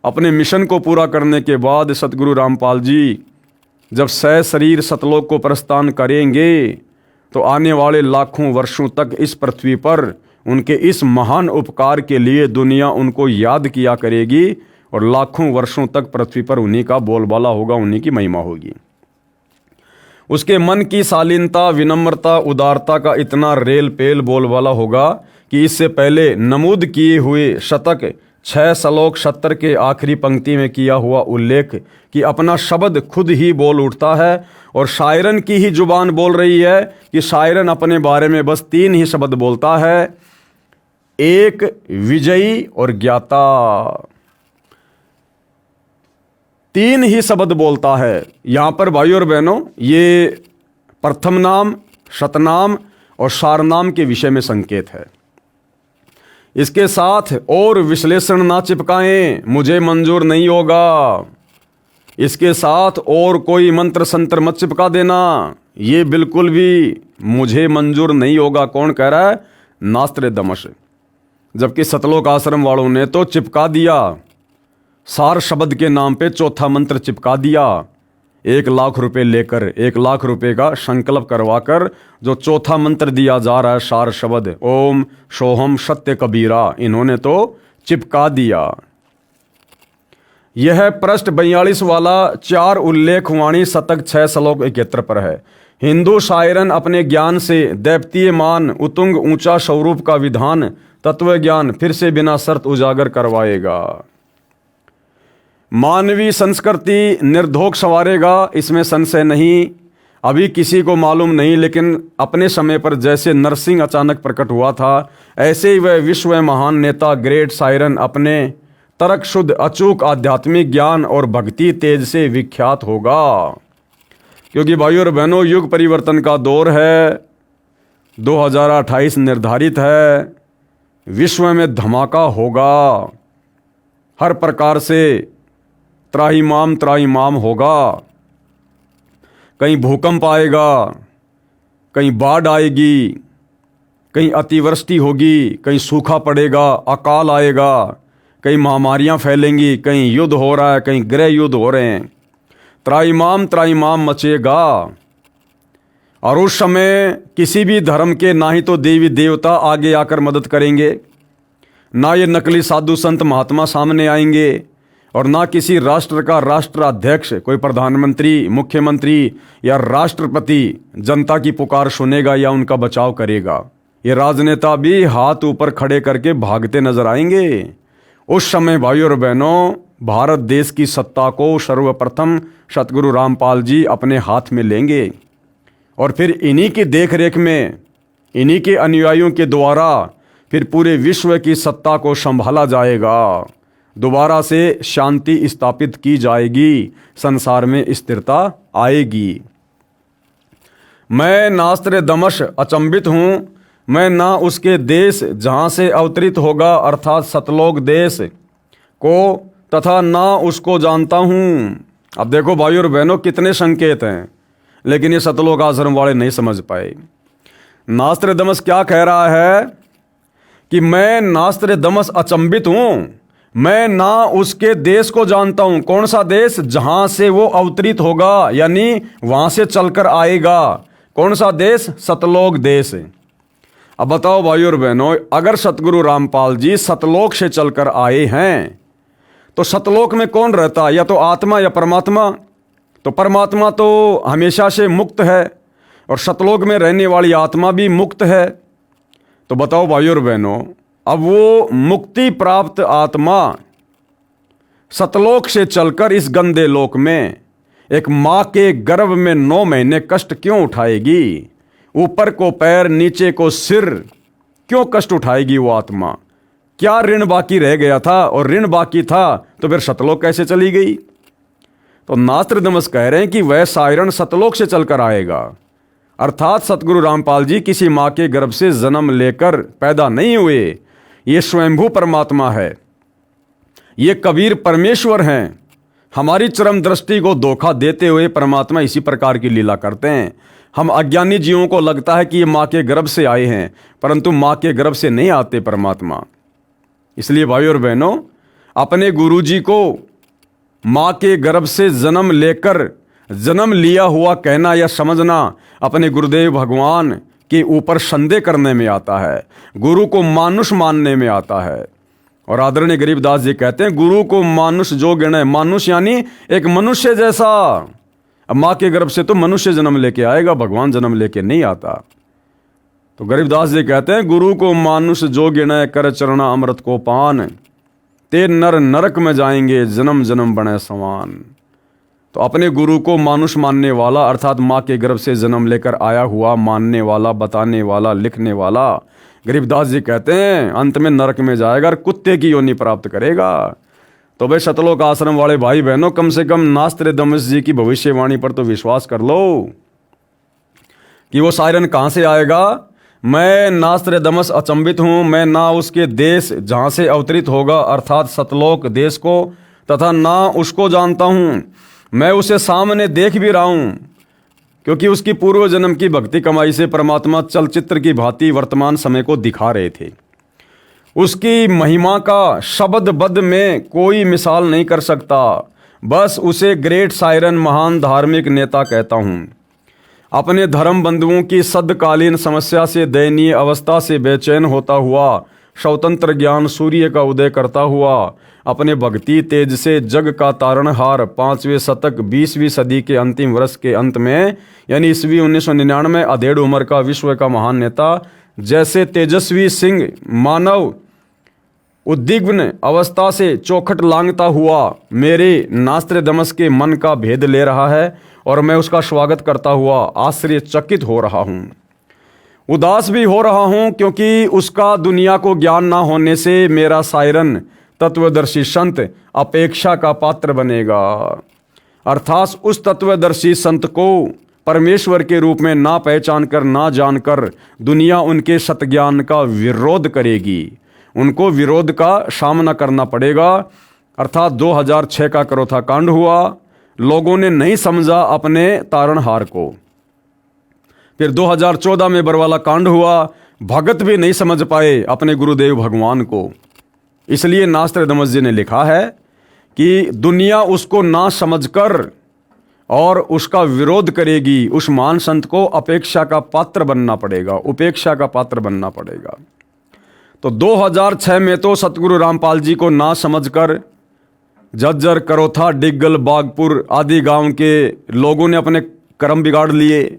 अपने मिशन को पूरा करने के बाद सतगुरु रामपाल जी जब शरीर सतलोक को प्रस्थान करेंगे तो आने वाले लाखों वर्षों तक इस पृथ्वी पर उनके इस महान उपकार के लिए दुनिया उनको याद किया करेगी और लाखों वर्षों तक पृथ्वी पर उन्हीं का बोलबाला होगा, उन्हीं की महिमा होगी। उसके मन की शालीनता, विनम्रता, उदारता का इतना रेल पेल बोलबाला होगा कि इससे पहले नमूद किए हुए शतक 6 श्लोक 70 के आखिरी पंक्ति में किया हुआ उल्लेख कि अपना शब्द खुद ही बोल उठता है और शायरन की ही जुबान बोल रही है कि शायरन अपने बारे में बस 3 ही शब्द बोलता है, एक, विजयी और ज्ञाता। 3 ही शब्द बोलता है। यहाँ पर भाइयों और बहनों, ये प्रथम नाम, शतनाम और सारनाम के विषय में संकेत है। इसके साथ और विश्लेषण ना चिपकाएं, मुझे मंजूर नहीं होगा। इसके साथ और कोई मंत्र संत्र मत चिपका देना, ये बिल्कुल भी मुझे मंजूर नहीं होगा। कौन कह रहा है? नास्त्रेदमस। जबकि सतलोक आश्रम वालों ने तो चिपका दिया, सार शब्द के नाम पे चौथा मंत्र चिपका दिया। 1 लाख रुपए लेकर, 1 लाख रुपए का संकल्प करवाकर जो चौथा मंत्र दिया जा रहा है, सार शब्द ओम सोहम सत्य कबीरा, इन्होंने तो चिपका दिया। यह पृष्ठ 42 वाला 4 उल्लेख वाणी शतक 6 श्लोक 71 पर है। हिंदू शायरन अपने ज्ञान से दैप्तीयमान उतुंग ऊंचा स्वरूप का विधान तत्व ज्ञान फिर से बिना शर्त उजागर करवाएगा। मानवीय संस्कृति निर्धोक संवारेगा, इसमें संशय नहीं। अभी किसी को मालूम नहीं, लेकिन अपने समय पर जैसे नरसिंह अचानक प्रकट हुआ था, ऐसे ही वह विश्व में महान नेता ग्रेट शायरन अपने तर्क शुद्ध अचूक आध्यात्मिक ज्ञान और भक्ति तेज से विख्यात होगा। क्योंकि भाइयों और बहनों, युग परिवर्तन का दौर है, 2028 निर्धारित है, विश्व में धमाका होगा, हर प्रकार से त्राहिमाम होगा। कहीं भूकंप आएगा, कहीं बाढ़ आएगी, कहीं अतिवृष्टि होगी, कहीं सूखा पड़ेगा, अकाल आएगा, कहीं महामारियां फैलेंगी, कहीं युद्ध हो रहा है, कहीं गृह युद्ध हो रहे हैं। त्राहिमाम मचेगा। और उस समय किसी भी धर्म के ना ही तो देवी देवता आगे आकर मदद करेंगे, ना ये नकली साधु संत महात्मा सामने आएंगे, और ना किसी राष्ट्र का राष्ट्राध्यक्ष, कोई प्रधानमंत्री, मुख्यमंत्री या राष्ट्रपति जनता की पुकार सुनेगा या उनका बचाव करेगा। ये राजनेता भी हाथ ऊपर खड़े करके भागते नजर आएंगे। उस समय भाइयों और बहनों, भारत देश की सत्ता को सर्वप्रथम सतगुरु रामपाल जी अपने हाथ में लेंगे और फिर इन्हीं की देखरेख में, इन्हीं के अनुयायियों के द्वारा फिर पूरे विश्व की सत्ता को संभाला जाएगा। दोबारा से शांति स्थापित की जाएगी, संसार में स्थिरता आएगी। मैं नास्त्रेदमस अचंभित हूँ, मैं ना उसके देश जहाँ से अवतरित होगा अर्थात सतलोक देश को तथा ना उसको जानता हूँ। अब देखो भाइयों और बहनों, कितने संकेत हैं, लेकिन ये सतलोक आश्रम वाले नहीं समझ पाए। नास्त्रेदमस क्या कह रहा है कि मैं नास्त्रेदमस अचंभित हूँ, मैं ना उसके देश को जानता हूं। कौन सा देश? जहां से वो अवतरित होगा, यानी वहां से चलकर आएगा। कौन सा देश? सतलोक देश। अब बताओ भाइयों और बहनों, अगर सतगुरु रामपाल जी सतलोक से चलकर आए हैं तो सतलोक में कौन रहता है? या तो आत्मा या परमात्मा। तो परमात्मा तो हमेशा से मुक्त है और सतलोक में रहने वाली आत्मा भी मुक्त है। तो बताओ भाइयों और बहनों, अब वो मुक्ति प्राप्त आत्मा सतलोक से चलकर इस गंदे लोक में एक माँ के गर्भ में 9 महीने कष्ट क्यों उठाएगी? ऊपर को पैर, नीचे को सिर, क्यों कष्ट उठाएगी वो आत्मा? क्या ऋण बाकी रह गया था? और ऋण बाकी था तो फिर सतलोक कैसे चली गई? तो नास्त्रेदमस कह रहे हैं कि वह शायरन सतलोक से चलकर आएगा, अर्थात सतगुरु रामपाल जी किसी माँ के गर्भ से जन्म लेकर पैदा नहीं हुए। ये स्वयंभू परमात्मा है, ये कबीर परमेश्वर हैं। हमारी चरम दृष्टि को धोखा देते हुए परमात्मा इसी प्रकार की लीला करते हैं। हम अज्ञानी जीवों को लगता है कि ये माँ के गर्भ से आए हैं, परंतु माँ के गर्भ से नहीं आते परमात्मा। इसलिए भाइयों और बहनों, अपने गुरुजी को माँ के गर्भ से जन्म लेकर जन्म लिया हुआ कहना या समझना अपने गुरुदेव भगवान के ऊपर संदेह करने में आता है, गुरु को मानुष मानने में आता है। और आदरणीय गरीबदास जी कहते हैं, गुरु को मानुष जो गिने, मानुष यानी एक मनुष्य जैसा। अब माँ के गर्भ से तो मनुष्य जन्म लेके आएगा, भगवान जन्म लेके नहीं आता। तो गरीबदास जी कहते हैं, गुरु को मानुष जो गिने, कर चरणा अमृत को पान, ते नर नरक में जाएंगे, जन्म जन्म बने समान। तो अपने गुरु को मानुष मानने वाला, अर्थात माँ के गर्भ से जन्म लेकर आया हुआ, मानने वाला, बताने वाला, लिखने वाला, गरीबदास जी कहते हैं अंत में नरक में जाएगा और कुत्ते की योनि प्राप्त करेगा। तो भाई सतलोक आश्रम वाले भाई बहनों, कम से कम नास्त्रदामस जी की भविष्यवाणी पर तो विश्वास कर लो कि वो सायरन कहाँ से आएगा। मैं नास्त्रदामस अचंभित हूँ, मैं ना उसके देश जहाँ से अवतरित होगा अर्थात सतलोक देश को, तथा ना उसको जानता हूँ। मैं उसे सामने देख भी रहा हूँ, क्योंकि उसकी पूर्व जन्म की भक्ति कमाई से परमात्मा चलचित्र की भांति वर्तमान समय को दिखा रहे थे। उसकी महिमा का शब्द में कोई मिसाल नहीं कर सकता, बस उसे ग्रेट सायरन, महान धार्मिक नेता कहता हूँ। अपने धर्म बंधुओं की सदकालीन समस्या से, दयनीय अवस्था से बेचैन होता हुआ, स्वतंत्र ज्ञान सूर्य का उदय करता हुआ, अपने भक्ति तेज से जग का तारणहार, 5वें शतक 20वीं सदी के अंतिम वर्ष के अंत में यानी ईस्वी 1999, अधेड़ उम्र का विश्व का महान नेता, जैसे तेजस्वी सिंह मानव उद्विग्न अवस्था से चौखट लांघता हुआ मेरे नास्त्रदामस के मन का भेद ले रहा है, और मैं उसका स्वागत करता हुआ आश्चर्यचकित हो रहा हूँ। उदास भी हो रहा हूँ, क्योंकि उसका दुनिया को ज्ञान ना होने से मेरा सायरन तत्वदर्शी संत अपेक्षा का पात्र बनेगा। अर्थात उस तत्वदर्शी संत को परमेश्वर के रूप में ना पहचान कर, ना जानकर दुनिया उनके सतज्ञान का विरोध करेगी, उनको विरोध का सामना करना पड़ेगा। अर्थात 2006 का करोथा कांड हुआ, लोगों ने नहीं समझा अपने तारणहार को। फिर 2014 में बरवाला कांड हुआ, भगत भी नहीं समझ पाए अपने गुरुदेव भगवान को। इसलिए नास्त्रदामस जी ने लिखा है कि दुनिया उसको ना समझकर और उसका विरोध करेगी, उस महान संत को अपेक्षा का पात्र बनना पड़ेगा, उपेक्षा का पात्र बनना पड़ेगा। तो 2006 में तो सतगुरु रामपाल जी को ना समझकर जज्जर, करोथा, डिग्गल, बागपुर आदि गांव के लोगों ने अपने कर्म बिगाड़ लिए,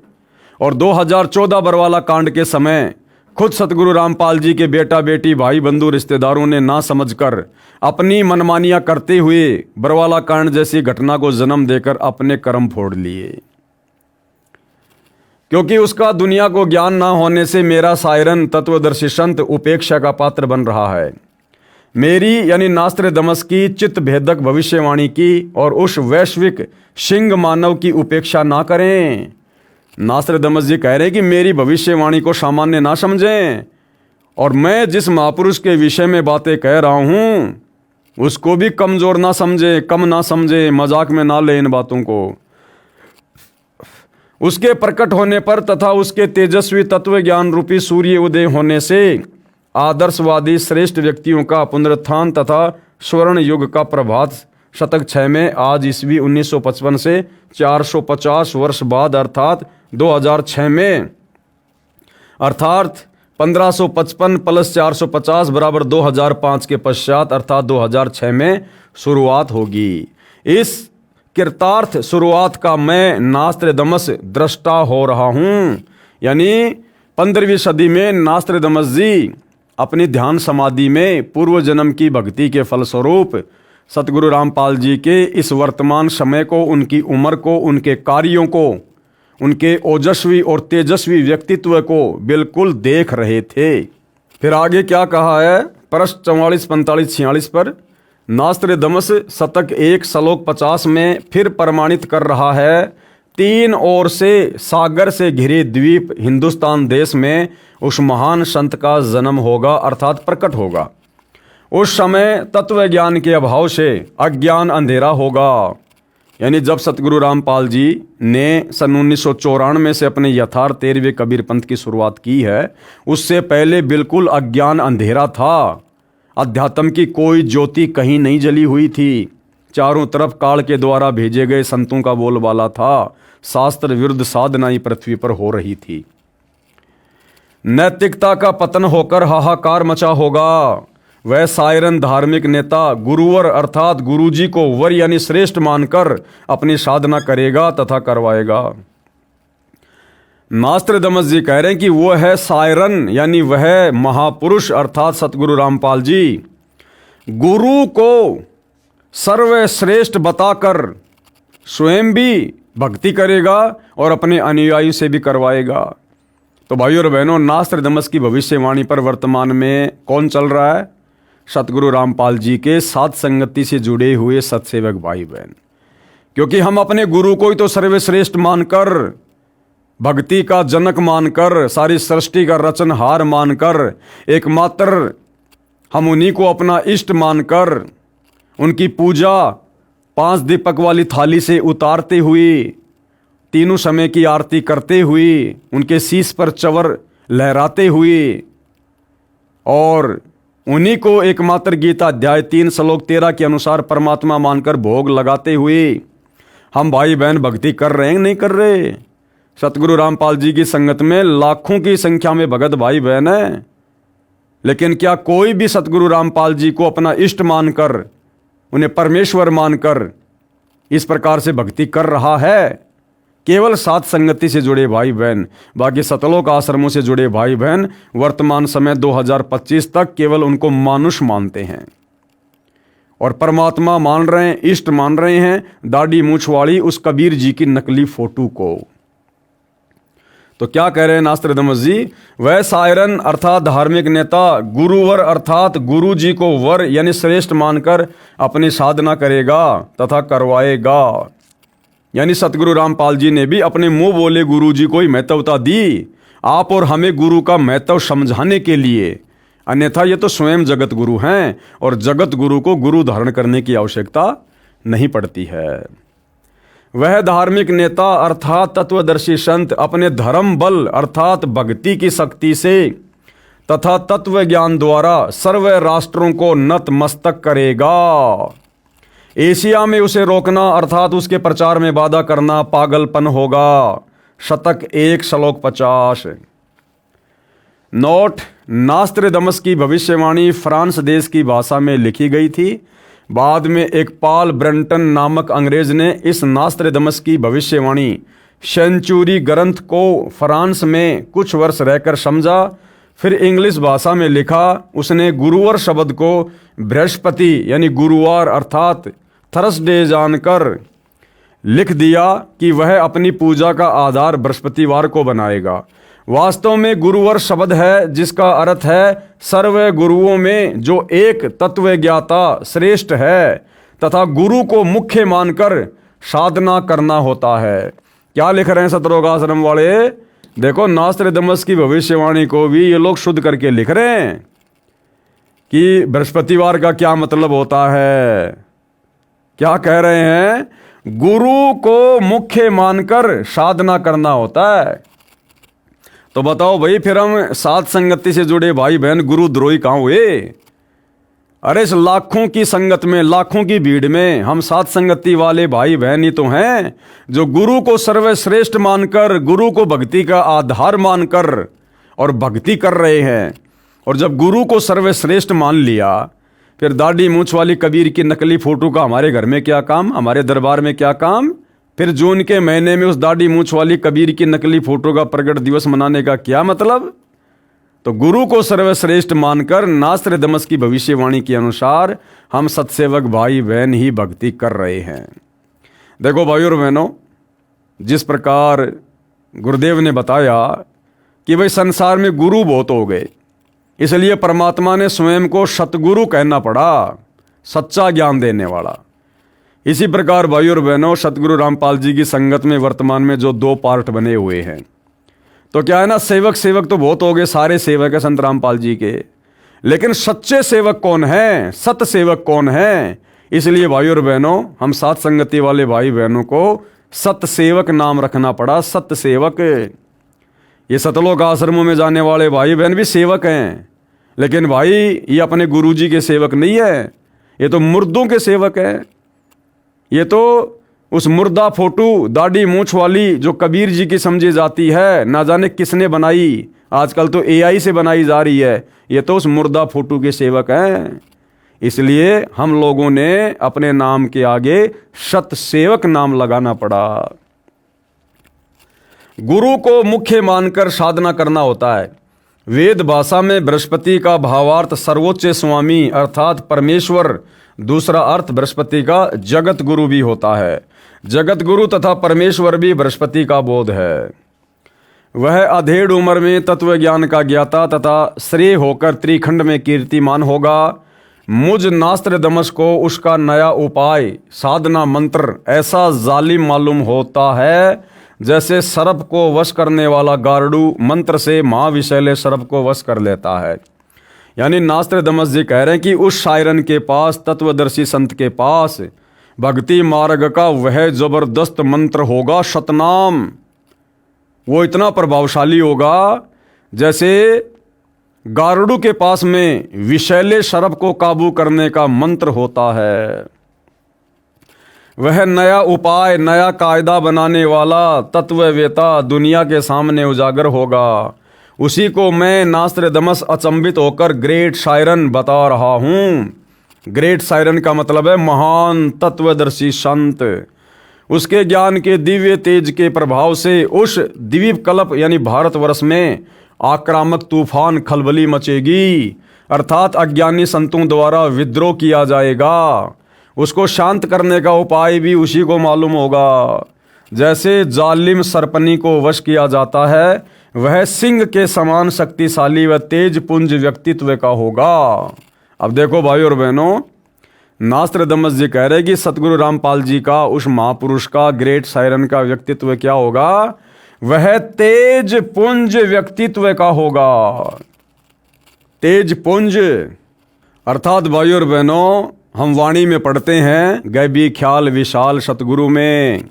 और 2014 बरवाला कांड के समय खुद सतगुरु रामपाल जी के बेटा बेटी, भाई बंधु, रिश्तेदारों ने ना समझकर अपनी मनमानियां करते हुए बरवाला कांड जैसी घटना को जन्म देकर अपने कर्म फोड़ लिए। क्योंकि उसका दुनिया को ज्ञान ना होने से मेरा सायरन तत्वदर्शी संत उपेक्षा का पात्र बन रहा है। मेरी यानी नास्त्रदामस की चित्त भेदक भविष्यवाणी की और उस वैश्विक सिंह मानव की उपेक्षा ना करें। नास्त्रदामस जी कह रहे हैं कि मेरी भविष्यवाणी को सामान्य ना समझें, और मैं जिस महापुरुष के विषय में बातें कह रहा हूँ उसको भी कमजोर ना समझे, कम ना समझे, मजाक में ना ले इन बातों को। उसके प्रकट होने पर तथा उसके तेजस्वी तत्व ज्ञान रूपी सूर्य उदय होने से आदर्शवादी श्रेष्ठ व्यक्तियों का पुनरुत्थान तथा स्वर्ण युग का प्रभात शतक 6 में आज ईस्वी 1955 से 450 वर्ष बाद अर्थात 2006 में, अर्थात 1555 प्लस 450 बराबर 2005 के पश्चात अर्थात 2006 में शुरुआत होगी। इस कृतार्थ शुरुआत का मैं नास्त्रदामस दृष्टा हो रहा हूँ। यानी 15वीं सदी में नास्त्रदामस जी अपनी ध्यान समाधि में पूर्व जन्म की भक्ति के फलस्वरूप सतगुरु रामपाल जी के इस वर्तमान समय को, उनकी उम्र को, उनके कार्यों को, उनके ओजस्वी और तेजस्वी व्यक्तित्व को बिल्कुल देख रहे थे। फिर आगे क्या कहा है, पृष्ठ 44, 45, 46 पर नास्त्रदामस शतक 1 श्लोक 50 में फिर प्रमाणित कर रहा है, 3 ओर से सागर से घिरे द्वीप हिंदुस्तान देश में उस महान संत का जन्म होगा अर्थात प्रकट होगा। उस समय तत्व ज्ञान के अभाव से अज्ञान अंधेरा होगा। यानी जब सतगुरु रामपाल जी ने सन 1994 से अपने यथार्थ 13वें कबीर पंथ की शुरुआत की है, उससे पहले बिल्कुल अज्ञान अंधेरा था। अध्यात्म की कोई ज्योति कहीं नहीं जली हुई थी। चारों तरफ काल के द्वारा भेजे गए संतों का बोलबाला था। शास्त्र विरुद्ध साधना ही पृथ्वी पर हो रही थी। नैतिकता का पतन होकर हाहाकार मचा होगा। वह सायरन धार्मिक नेता गुरुवर अर्थात गुरुजी को वर यानी श्रेष्ठ मानकर अपनी साधना करेगा तथा करवाएगा। नास्त्रदमस जी कह रहे हैं कि वो है सायरन यानी वह महापुरुष अर्थात सतगुरु रामपाल जी गुरु को सर्वश्रेष्ठ बताकर स्वयं भी भक्ति करेगा और अपने अनुयायी से भी करवाएगा। तो भाइयों और बहनों, नास्त्रदमस की भविष्यवाणी पर वर्तमान में कौन चल रहा है? सतगुरु रामपाल जी के साथ संगति से जुड़े हुए सत्सेवक भाई बहन। क्योंकि हम अपने गुरु को ही तो सर्वश्रेष्ठ मानकर, भक्ति का जनक मानकर, सारी सृष्टि का रचनहार मानकर, एकमात्र हम उन्हीं को अपना इष्ट मानकर उनकी पूजा 5 दीपक वाली थाली से उतारते हुए, तीनों समय की आरती करते हुए, उनके शीश पर चवर लहराते हुए और उन्हीं को एकमात्र गीता अध्याय 3 श्लोक 13 के अनुसार परमात्मा मानकर भोग लगाते हुए हम भाई बहन भक्ति कर रहे हैं नहीं कर रहे? सतगुरु रामपाल जी की संगत में लाखों की संख्या में भगत भाई बहन है, लेकिन क्या कोई भी सतगुरु रामपाल जी को अपना इष्ट मानकर, उन्हें परमेश्वर मानकर इस प्रकार से भक्ति कर रहा है? केवल साथ संगति से जुड़े भाई बहन, बाकी सतलोक आश्रमों से जुड़े भाई बहन वर्तमान समय 2025 तक केवल उनको मानुष मानते हैं और परमात्मा मान रहे हैं, इष्ट मान रहे हैं दाढ़ी मूछ वाली उस कबीर जी की नकली फोटो को। तो क्या कह रहे हैं नास्त्रदमस जी? वह सायरन अर्थात धार्मिक नेता गुरुवर अर्थात गुरु जी को वर यानी श्रेष्ठ मानकर अपनी साधना करेगा तथा करवाएगा। यानी सतगुरु रामपाल जी ने भी अपने मुंह बोले गुरु जी को ही महत्वता दी, आप और हमें गुरु का महत्व समझाने के लिए। अन्यथा ये तो स्वयं जगत गुरु हैं और जगत गुरु को गुरु धारण करने की आवश्यकता नहीं पड़ती है। वह धार्मिक नेता अर्थात तत्वदर्शी संत अपने धर्म बल अर्थात भक्ति की शक्ति से तथा तत्व ज्ञान द्वारा सर्व राष्ट्रों को नतमस्तक करेगा। एशिया में उसे रोकना अर्थात उसके प्रचार में बाधा करना पागलपन होगा। शतक 1 श्लोक 50। नोट: नास्त्रदमस की भविष्यवाणी फ्रांस देश की भाषा में लिखी गई थी। बाद में एक पॉल ब्रंटन नामक अंग्रेज ने इस नास्त्रदमस की भविष्यवाणी सेंचुरी ग्रंथ को फ्रांस में कुछ वर्ष रहकर समझा, फिर इंग्लिश भाषा में लिखा। उसने गुरुवार शब्द को बृहस्पति यानी गुरुवार अर्थात थर्सडे जानकर लिख दिया कि वह अपनी पूजा का आधार बृहस्पतिवार को बनाएगा। वास्तव में गुरुवार शब्द है जिसका अर्थ है सर्व गुरुओं में जो एक तत्वज्ञाता श्रेष्ठ है तथा गुरु को मुख्य मानकर साधना करना होता है। क्या लिख रहे हैं सतलोक आश्रम वाले? देखो, नास्त्रदमस की भविष्यवाणी को भी ये लोग शुद्ध करके लिख रहे हैं कि बृहस्पतिवार का क्या मतलब होता है। क्या कह रहे हैं? गुरु को मुख्य मानकर साधना करना होता है। तो बताओ भाई, फिर हम साथ संगति से जुड़े भाई बहन गुरुद्रोही कहाँ हुए? अरे इस लाखों की संगत में, लाखों की भीड़ में हम साथ संगति वाले भाई बहन ही तो हैं जो गुरु को सर्वश्रेष्ठ मानकर, गुरु को भक्ति का आधार मानकर और भक्ति कर रहे हैं। और जब गुरु को सर्वश्रेष्ठ मान लिया, फिर दाढ़ी मूछ वाली कबीर की नकली फोटो का हमारे घर में क्या काम, हमारे दरबार में क्या काम? फिर जून के महीने में उस दाढ़ी मूछ वाली कबीर की नकली फोटो का प्रकट दिवस मनाने का क्या मतलब? तो गुरु को सर्वश्रेष्ठ मानकर नास्त्रदमस की भविष्यवाणी के अनुसार हम सत्सेवक भाई बहन ही भक्ति कर रहे हैं। देखो भाइयों और बहनों, जिस प्रकार गुरुदेव ने बताया कि भाई संसार में गुरु बहुत हो गए, इसलिए परमात्मा ने स्वयं को सतगुरु कहना पड़ा, सच्चा ज्ञान देने वाला। इसी प्रकार भाइयों और बहनों, सतगुरु रामपाल जी की संगत में वर्तमान में जो 2 पार्ट बने हुए हैं, तो क्या है ना, सेवक तो बहुत हो गए, सारे सेवक है संत रामपाल जी के, लेकिन सच्चे सेवक कौन है, सत सेवक कौन है? इसलिए भाइयों और बहनों, हम साथ संगति वाले भाई बहनों को सत सेवक नाम रखना पड़ा। सत सेवक, ये सतलोक आश्रमों में जाने वाले भाई बहन भी सेवक हैं, लेकिन भाई ये अपने गुरु जी के सेवक नहीं है, ये तो मुर्दों के सेवक हैं। ये तो उस मुर्दा फोटो दाढ़ी मूछ वाली जो कबीर जी की समझी जाती है, ना जाने किसने बनाई, आजकल तो एआई से बनाई जा रही है, ये तो उस मुर्दा फोटो के सेवक हैं। इसलिए हम लोगों ने अपने नाम के आगे सत सेवक नाम लगाना पड़ा। गुरु को मुख्य मानकर साधना करना होता है। वेद भाषा में बृहस्पति का भावार्थ सर्वोच्च स्वामी अर्थात परमेश्वर, दूसरा अर्थ बृहस्पति का जगत गुरु भी होता है। जगत गुरु तथा परमेश्वर भी बृहस्पति का बोध है। वह अधेड़ उम्र में तत्व ज्ञान का ज्ञाता तथा श्रेय होकर त्रिखंड में कीर्तिमान होगा। मुझ नास्त्रदमस को उसका नया उपाय साधना मंत्र ऐसा जालिम मालूम होता है जैसे सर्प को वश करने वाला गारुड़ मंत्र से महाविशैले सर्प को वश कर लेता है। यानी नास्त्रदमस जी कह रहे हैं कि उस शायरन के पास, तत्वदर्शी संत के पास भक्ति मार्ग का वह जबरदस्त मंत्र होगा, सतनाम। वो इतना प्रभावशाली होगा जैसे गारुड़ के पास में विशैले सर्प को काबू करने का मंत्र होता है। वह नया उपाय, नया कायदा बनाने वाला तत्ववेता दुनिया के सामने उजागर होगा। उसी को मैं नास्त्रदमस अचंभित होकर ग्रेट शायरन बता रहा हूँ। ग्रेट शायरन का मतलब है महान तत्वदर्शी संत। उसके ज्ञान के दिव्य तेज के प्रभाव से उस द्वीप कल्प यानी भारतवर्ष में आक्रामक तूफान खलबली मचेगी, अर्थात अज्ञानी संतों द्वारा विद्रोह किया जाएगा। उसको शांत करने का उपाय भी उसी को मालूम होगा। जैसे जालिम सरपनी को वश किया जाता है, वह सिंह के समान शक्तिशाली व तेज पुंज व्यक्तित्व का होगा। अब देखो भाई और बहनों, नास्त्रदमस जी कह रहे कि सतगुरु रामपाल जी का, उस महापुरुष का, ग्रेट शायरन का व्यक्तित्व क्या होगा? वह तेज पुंज व्यक्तित्व का होगा। तेज पुंज अर्थात भाई और बहनों, हम वाणी में पढ़ते हैं गैबी ख्याल विशाल सतगुरु में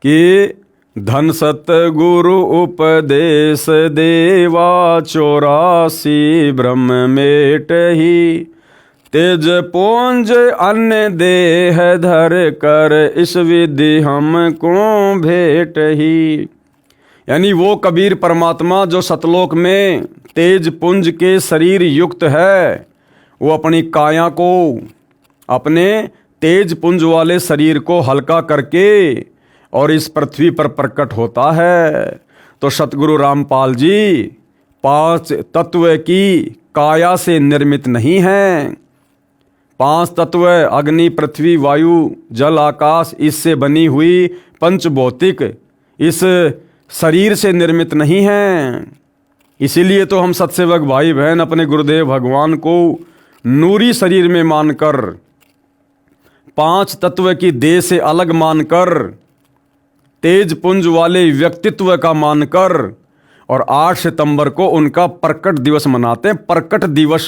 कि धन सतगुरु उपदेश देवा 84 ब्रह्म मेट ही तेज पुंज अन्य देह धर कर इस विधि हमको भेट ही। यानी वो कबीर परमात्मा जो सतलोक में तेज पुंज के शरीर युक्त है, वो अपनी काया को, अपने तेज पुंज वाले शरीर को हल्का करके और इस पृथ्वी पर प्रकट होता है। तो सतगुरु रामपाल जी 5 तत्व की काया से निर्मित नहीं हैं। 5 तत्व अग्नि पृथ्वी वायु जल आकाश इससे बनी हुई पंचभौतिक इस शरीर से निर्मित नहीं हैं। इसीलिए तो हम सत्सेवक भाई बहन अपने गुरुदेव भगवान को नूरी शरीर में मानकर, 5 तत्व की देह से अलग मानकर, तेज पुंज वाले व्यक्तित्व का मानकर और 8 सितंबर को उनका प्रकट दिवस मनाते हैं। प्रकट दिवस,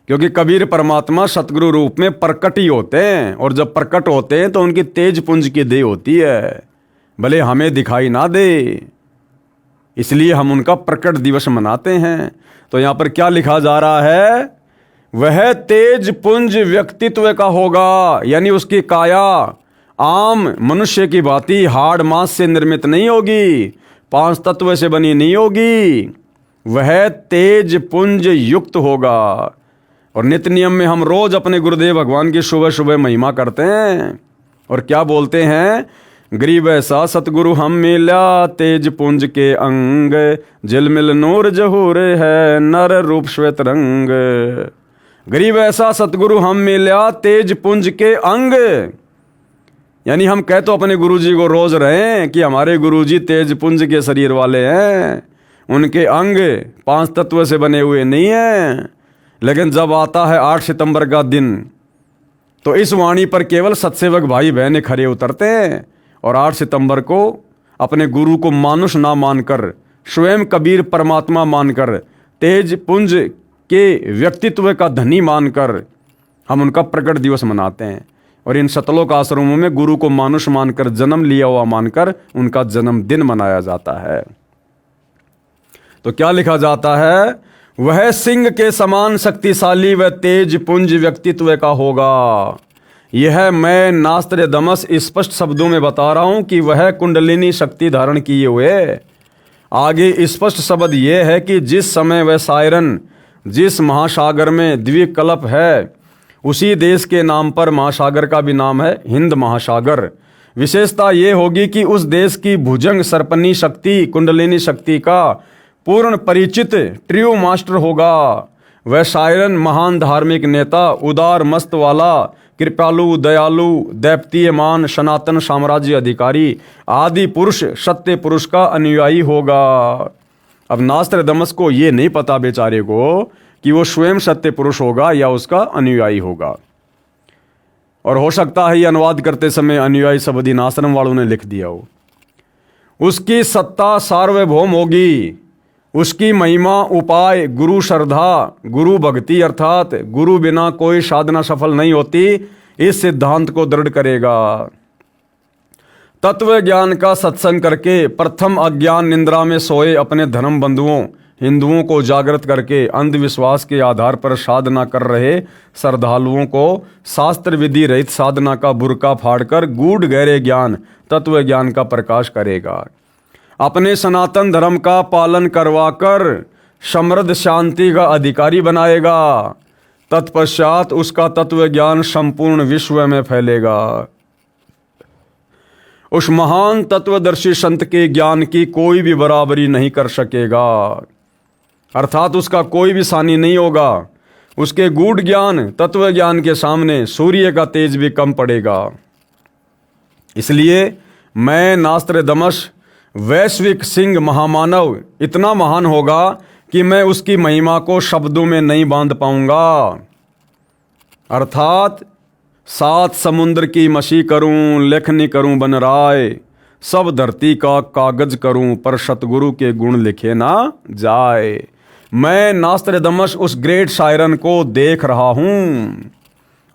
क्योंकि कबीर परमात्मा सतगुरु रूप में प्रकट ही होते हैं, और जब प्रकट होते हैं तो उनकी तेज पुंज की देह होती है, भले हमें दिखाई ना दे, इसलिए हम उनका प्रकट दिवस मनाते हैं। तो यहाँ पर क्या लिखा जा रहा है? वह तेज पुंज व्यक्तित्व का होगा, यानी उसकी काया आम मनुष्य की भांति हाड़ मांस से निर्मित नहीं होगी, 5 तत्व से बनी नहीं होगी। वह तेज पुंज युक्त होगा। और नित्य नियम में हम रोज अपने गुरुदेव भगवान की सुबह सुबह महिमा करते हैं और क्या बोलते हैं? गरीब ऐसा सतगुरु हम मिला तेज पुंज के अंग, झिलमिल नूर जहूर है नर रूप श्वेत रंग। गरीब ऐसा सतगुरु हम मिला तेज पुंज के अंग, यानी हम कह तो अपने गुरुजी को रोज रहे हैं कि हमारे गुरुजी तेज पुंज के शरीर वाले हैं, उनके अंग 5 तत्व से बने हुए नहीं हैं। लेकिन जब आता है 8 सितंबर का दिन, तो इस वाणी पर केवल सत्सेवक भाई बहने खड़े उतरते हैं और 8 सितंबर को अपने गुरु को मानुष ना मानकर, स्वयं कबीर परमात्मा मानकर, तेज पुंज के व्यक्तित्व का धनी मानकर हम उनका प्रकट दिवस मनाते हैं। और इन सतलोक आश्रमों में गुरु को मानुष मानकर, जन्म लिया हुआ मानकर उनका जन्मदिन मनाया जाता है। तो क्या लिखा जाता है? वह सिंह के समान शक्तिशाली व तेज पुंज व्यक्तित्व का होगा। यह मैं नास्त्रदमस स्पष्ट शब्दों में बता रहा हूं कि वह कुंडलिनी शक्ति धारण किए हुए। आगे स्पष्ट शब्द यह है कि जिस समय वह सायरन जिस महासागर में द्विकल्प है, उसी देश के नाम पर महासागर का भी नाम है हिंद महासागर। विशेषता ये होगी कि उस देश की भुजंग सर्पनी शक्ति कुंडलिनी शक्ति का पूर्ण परिचित ट्रियो मास्टर होगा। वह सायरन महान धार्मिक नेता, उदार मस्त वाला, कृपालु, दयालु, दैप्तीयमान, सनातन साम्राज्य अधिकारी आदि पुरुष, सत्य पुरुष का अनुयायी होगा। अब नास्त्रदमस को ये नहीं पता बेचारे को कि वो स्वयं सत्य पुरुष होगा या उसका अनुयायी होगा। और हो सकता है ये अनुवाद करते समय अनुयायी शब्द आश्रम वालों ने लिख दिया हो। उसकी सत्ता सार्वभौम होगी, उसकी महिमा उपाय गुरु श्रद्धा, गुरु भक्ति अर्थात गुरु बिना कोई साधना सफल नहीं होती, इस सिद्धांत को दृढ़ करेगा। तत्व ज्ञान का सत्संग करके प्रथम अज्ञान निंद्रा में सोए अपने धर्म बंधुओं हिंदुओं को जागृत करके अंधविश्वास के आधार पर साधना कर रहे श्रद्धालुओं को शास्त्र विधि रहित साधना का बुर्का फाड़कर गूढ़ गहरे ज्ञान तत्व ज्ञान का प्रकाश करेगा। अपने सनातन धर्म का पालन करवाकर समृद्ध शांति का अधिकारी बनाएगा। तत्पश्चात उसका तत्व ज्ञान संपूर्ण विश्व में फैलेगा। उस महान तत्वदर्शी संत के ज्ञान की कोई भी बराबरी नहीं कर सकेगा, अर्थात उसका कोई भी सानी नहीं होगा। उसके गूढ़ ज्ञान तत्व ज्ञान के सामने सूर्य का तेज भी कम पड़ेगा। इसलिए मैं नास्त्रदमस वैश्विक सिंह महामानव इतना महान होगा कि मैं उसकी महिमा को शब्दों में नहीं बांध पाऊंगा। अर्थात 7 समुद्र की मशी करूं, लेखनी करूं बन राय, सब धरती का कागज करूं, पर सतगुरु के गुण लिखे ना जाए। मैं नास्त्रदमस उस ग्रेट सायरन को देख रहा हूं।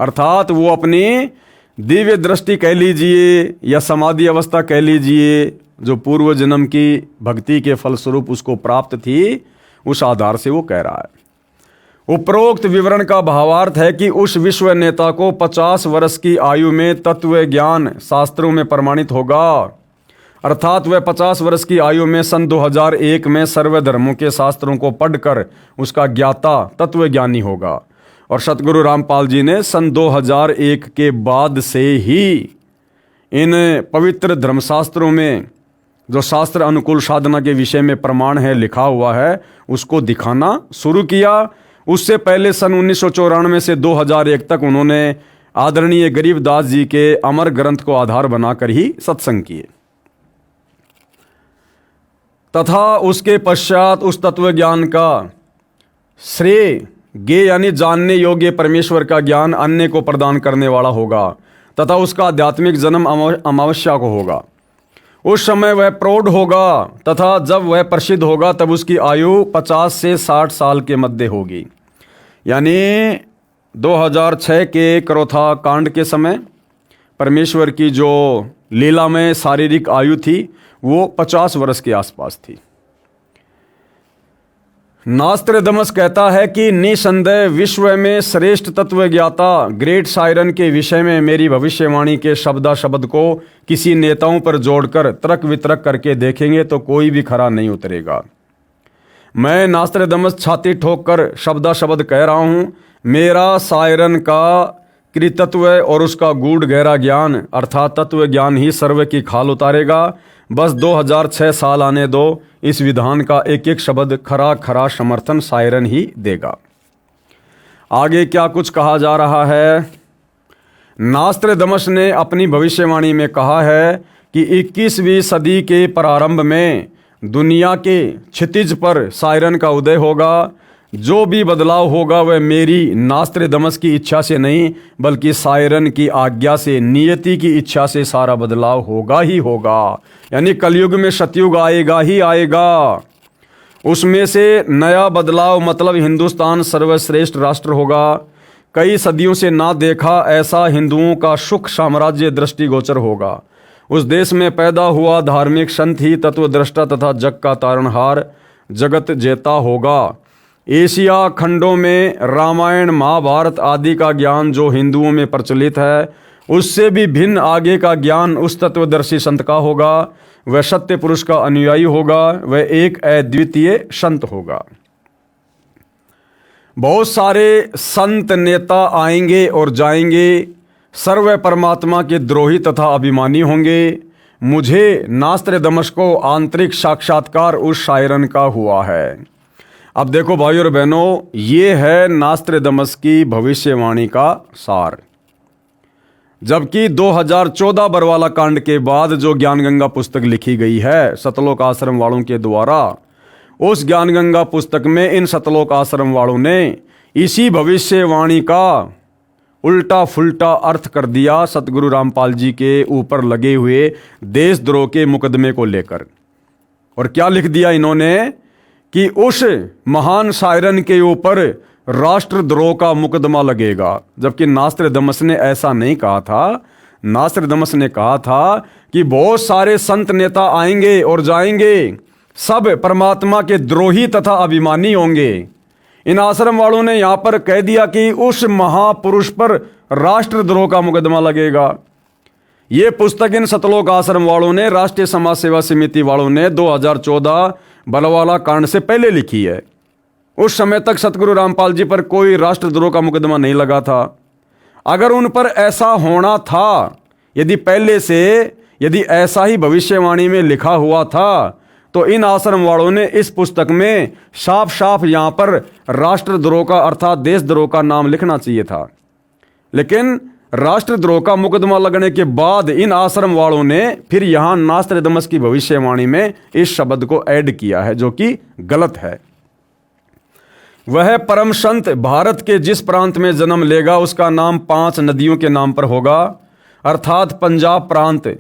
अर्थात वो अपनी दिव्य दृष्टि कह लीजिए या समाधि अवस्था कह लीजिए, जो पूर्व जन्म की भक्ति के फलस्वरूप उसको प्राप्त थी, उस आधार से वो कह रहा है। उपरोक्त विवरण का भावार्थ है कि उस विश्व नेता को 50 वर्ष की आयु में तत्व ज्ञान शास्त्रों में प्रमाणित होगा। अर्थात वह 50 वर्ष की आयु में सन 2001 में सर्वधर्मों के शास्त्रों को पढ़कर उसका ज्ञाता तत्व ज्ञानी होगा। और सतगुरु रामपाल जी ने सन 2001 के बाद से ही इन पवित्र धर्मशास्त्रों में जो शास्त्र अनुकूल साधना के विषय में प्रमाण है लिखा हुआ है, उसको दिखाना शुरू किया। उससे पहले सन 1994 से 2001 तक उन्होंने आदरणीय गरीबदास जी के अमर ग्रंथ को आधार बनाकर ही सत्संग किए, तथा उसके पश्चात उस तत्व ज्ञान का श्रेय गे यानी जानने योग्य परमेश्वर का ज्ञान अन्य को प्रदान करने वाला होगा, तथा उसका आध्यात्मिक जन्म अमावस्या को होगा। उस समय वह प्रौढ़ होगा, तथा जब वह प्रसिद्ध होगा तब उसकी आयु 50 से 60 साल के मध्य होगी। यानी 2006 के करोथा कांड के समय परमेश्वर की जो लीला में शारीरिक आयु थी वो 50 वर्ष के आसपास थी। नास्त्रदमस कहता है कि निसंदेह विश्व में श्रेष्ठ तत्वज्ञाता ग्रेट सायरन के विषय में मेरी भविष्यवाणी के शब्दा शब्द को किसी नेताओं पर जोड़कर तर्क वितर्क करके देखेंगे तो कोई भी खरा नहीं उतरेगा। मैं नास्त्रदमस छाती ठोक कर शब्दा शब्द कह रहा हूँ, मेरा सायरन का कृतत्व और उसका गूढ़ गहरा ज्ञान अर्थात तत्व ज्ञान ही सर्व की खाल उतारेगा। बस 2006 साल आने दो, इस विधान का एक एक शब्द खरा खरा समर्थन सायरन ही देगा। आगे क्या कुछ कहा जा रहा है। नास्त्रदमस ने अपनी भविष्यवाणी में कहा है कि 21वीं सदी के प्रारंभ में दुनिया के क्षितिज पर सायरन का उदय होगा। जो भी बदलाव होगा वह मेरी नास्त्रदमस की इच्छा से नहीं बल्कि सायरन की आज्ञा से, नियति की इच्छा से सारा बदलाव होगा ही होगा। यानी कलयुग में सतयुग आएगा ही आएगा। उसमें से नया बदलाव मतलब हिंदुस्तान सर्वश्रेष्ठ राष्ट्र होगा। कई सदियों से ना देखा ऐसा हिंदुओं का सुख साम्राज्य दृष्टिगोचर होगा। उस देश में पैदा हुआ धार्मिक संत ही तत्वदृष्टा तथा जग का तारणहार जगत जेता होगा। एशिया खंडों में रामायण महाभारत आदि का ज्ञान जो हिंदुओं में प्रचलित है उससे भी भिन्न आगे का ज्ञान उस तत्वदर्शी संत का होगा। वह सत्य पुरुष का अनुयायी होगा, वह एक अद्वितीय संत होगा। बहुत सारे संत नेता आएंगे और जाएंगे, सर्व परमात्मा के द्रोही तथा अभिमानी होंगे। मुझे नास्त्रदमस को आंतरिक साक्षात्कार उस शायरन का हुआ है। अब देखो भाइयों और बहनों, ये है नास्त्रदमस की भविष्यवाणी का सार। जबकि 2014 बरवाला कांड के बाद जो ज्ञान गंगा पुस्तक लिखी गई है सतलोक आश्रम वालों के द्वारा, उस ज्ञान गंगा पुस्तक में इन सतलोक आश्रम वालों ने इसी भविष्यवाणी का उल्टा फुल्टा अर्थ कर दिया सतगुरु रामपाल जी के ऊपर लगे हुए देशद्रोह के मुकदमे को लेकर। और क्या लिख दिया इन्होंने कि उस महान शायरन के ऊपर राष्ट्रद्रोह का मुकदमा लगेगा, जबकि नास्त्रदमस ने ऐसा नहीं कहा था। नास्त्रदमस ने कहा था कि बहुत सारे संत नेता आएंगे और जाएंगे, सब परमात्मा के द्रोही तथा अभिमानी होंगे। इन आश्रम वालों ने यहां पर कह दिया कि उस महापुरुष पर राष्ट्रद्रोह का मुकदमा लगेगा। ये पुस्तक इन सतलोक आश्रम वालों ने, राष्ट्रीय समाज सेवा समिति वालों ने 2014 बलवाला कांड से पहले लिखी है। उस समय तक सतगुरु रामपाल जी पर कोई राष्ट्रद्रोह का मुकदमा नहीं लगा था। अगर उन पर ऐसा होना था, यदि पहले से यदि ऐसा ही भविष्यवाणी में लिखा हुआ था, तो इन आश्रम वालों ने इस पुस्तक में साफ साफ यहां पर राष्ट्रद्रोह का अर्थात देशद्रोह का नाम लिखना चाहिए था। लेकिन राष्ट्रद्रोह का मुकदमा लगने के बाद इन आश्रम वालों ने फिर यहां नास्त्रदमस की भविष्यवाणी में इस शब्द को ऐड किया है, जो कि गलत है। वह परम संत भारत के जिस प्रांत में जन्म लेगा उसका नाम 5 नदियों के नाम पर होगा, अर्थात पंजाब प्रांत।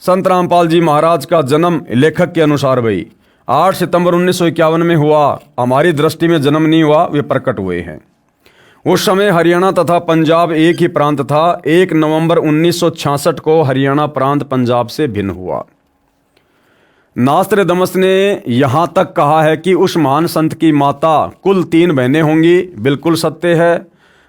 संत रामपाल जी महाराज का जन्म लेखक के अनुसार भाई 8 सितंबर 1951 में हुआ। हमारी दृष्टि में जन्म नहीं हुआ, वे प्रकट हुए हैं। उस समय हरियाणा तथा पंजाब एक ही प्रांत था। 1 नवंबर 1966 को हरियाणा प्रांत पंजाब से भिन्न हुआ। नास्त्रदमस ने यहां तक कहा है कि उस महान संत की माता कुल 3 बहनें होंगी। बिल्कुल सत्य है।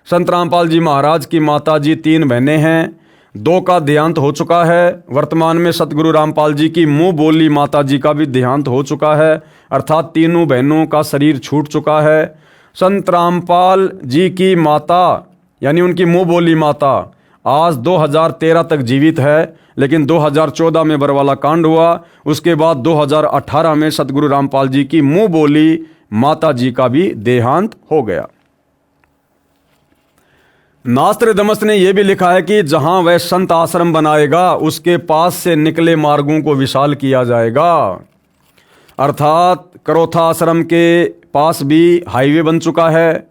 संत रामपाल जी महाराज की माता जी 3 बहनें हैं, 2 का देहांत हो चुका है। वर्तमान में सतगुरु रामपाल जी की मुंह बोली माता जी का भी देहांत हो चुका है, अर्थात तीनों बहनों का शरीर छूट चुका है। संत रामपाल जी की माता यानी उनकी मुंह बोली माता आज 2013 तक जीवित है, लेकिन 2014 में बरवाला कांड हुआ। उसके बाद 2018 में सतगुरु रामपाल जी की मुंह बोली माता जी का भी देहांत हो गया। नास्त्रदमस ने यह भी लिखा है कि जहां वह संत आश्रम बनाएगा उसके पास से निकले मार्गों को विशाल किया जाएगा, अर्थात करोथा आश्रम के पास भी हाईवे बन चुका है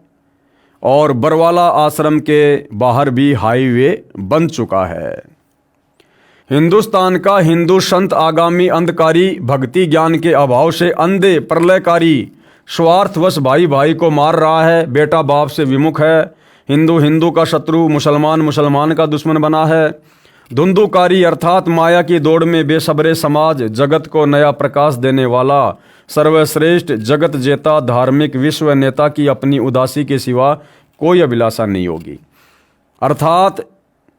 और बरवाला आश्रम के बाहर भी हाईवे बन चुका है। हिंदुस्तान का हिंदू संत आगामी अंधकारी भक्ति ज्ञान के अभाव से अंधे प्रलयकारी स्वार्थवश भाई भाई को मार रहा है, बेटा बाप से विमुख है, हिंदू हिंदू का शत्रु, मुसलमान मुसलमान का दुश्मन बना है। धुंधुकारी अर्थात माया की दौड़ में बेसब्रे समाज जगत को नया प्रकाश देने वाला सर्वश्रेष्ठ जगत जेता धार्मिक विश्व नेता की अपनी उदासी के सिवा कोई अभिलाषा नहीं होगी। अर्थात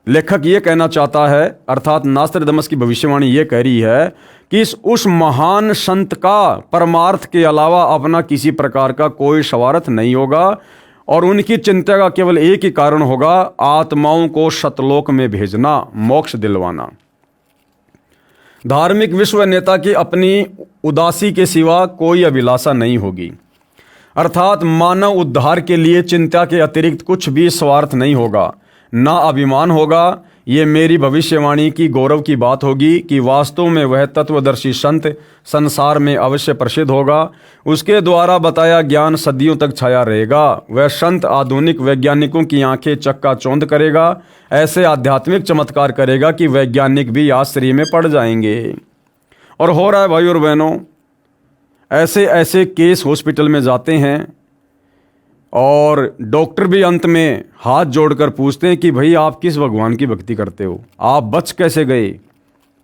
लेखक ये कहना चाहता है, अर्थात नास्त्रदमस की भविष्यवाणी ये कह रही है कि उस महान संत का परमार्थ के अलावा अपना किसी प्रकार का कोई स्वार्थ नहीं होगा और उनकी चिंता का केवल एक ही कारण होगा, आत्माओं को सतलोक में भेजना, मोक्ष दिलवाना। धार्मिक विश्व नेता की अपनी उदासी के सिवा कोई अभिलाषा नहीं होगी, अर्थात मानव उद्धार के लिए चिंता के अतिरिक्त कुछ भी स्वार्थ नहीं होगा, ना अभिमान होगा। ये मेरी भविष्यवाणी की गौरव की बात होगी कि वास्तव में वह तत्वदर्शी संत संसार में अवश्य प्रसिद्ध होगा। उसके द्वारा बताया ज्ञान सदियों तक छाया रहेगा। वह संत आधुनिक वैज्ञानिकों की आंखें चक्काचौंध करेगा, ऐसे आध्यात्मिक चमत्कार करेगा कि वैज्ञानिक भी आश्चर्य में पड़ जाएंगे। और हो रहा है भाई और बहनों, ऐसे ऐसे केस हॉस्पिटल में जाते हैं और डॉक्टर भी अंत में हाथ जोड़कर पूछते हैं कि भाई आप किस भगवान की भक्ति करते हो, आप बच कैसे गए।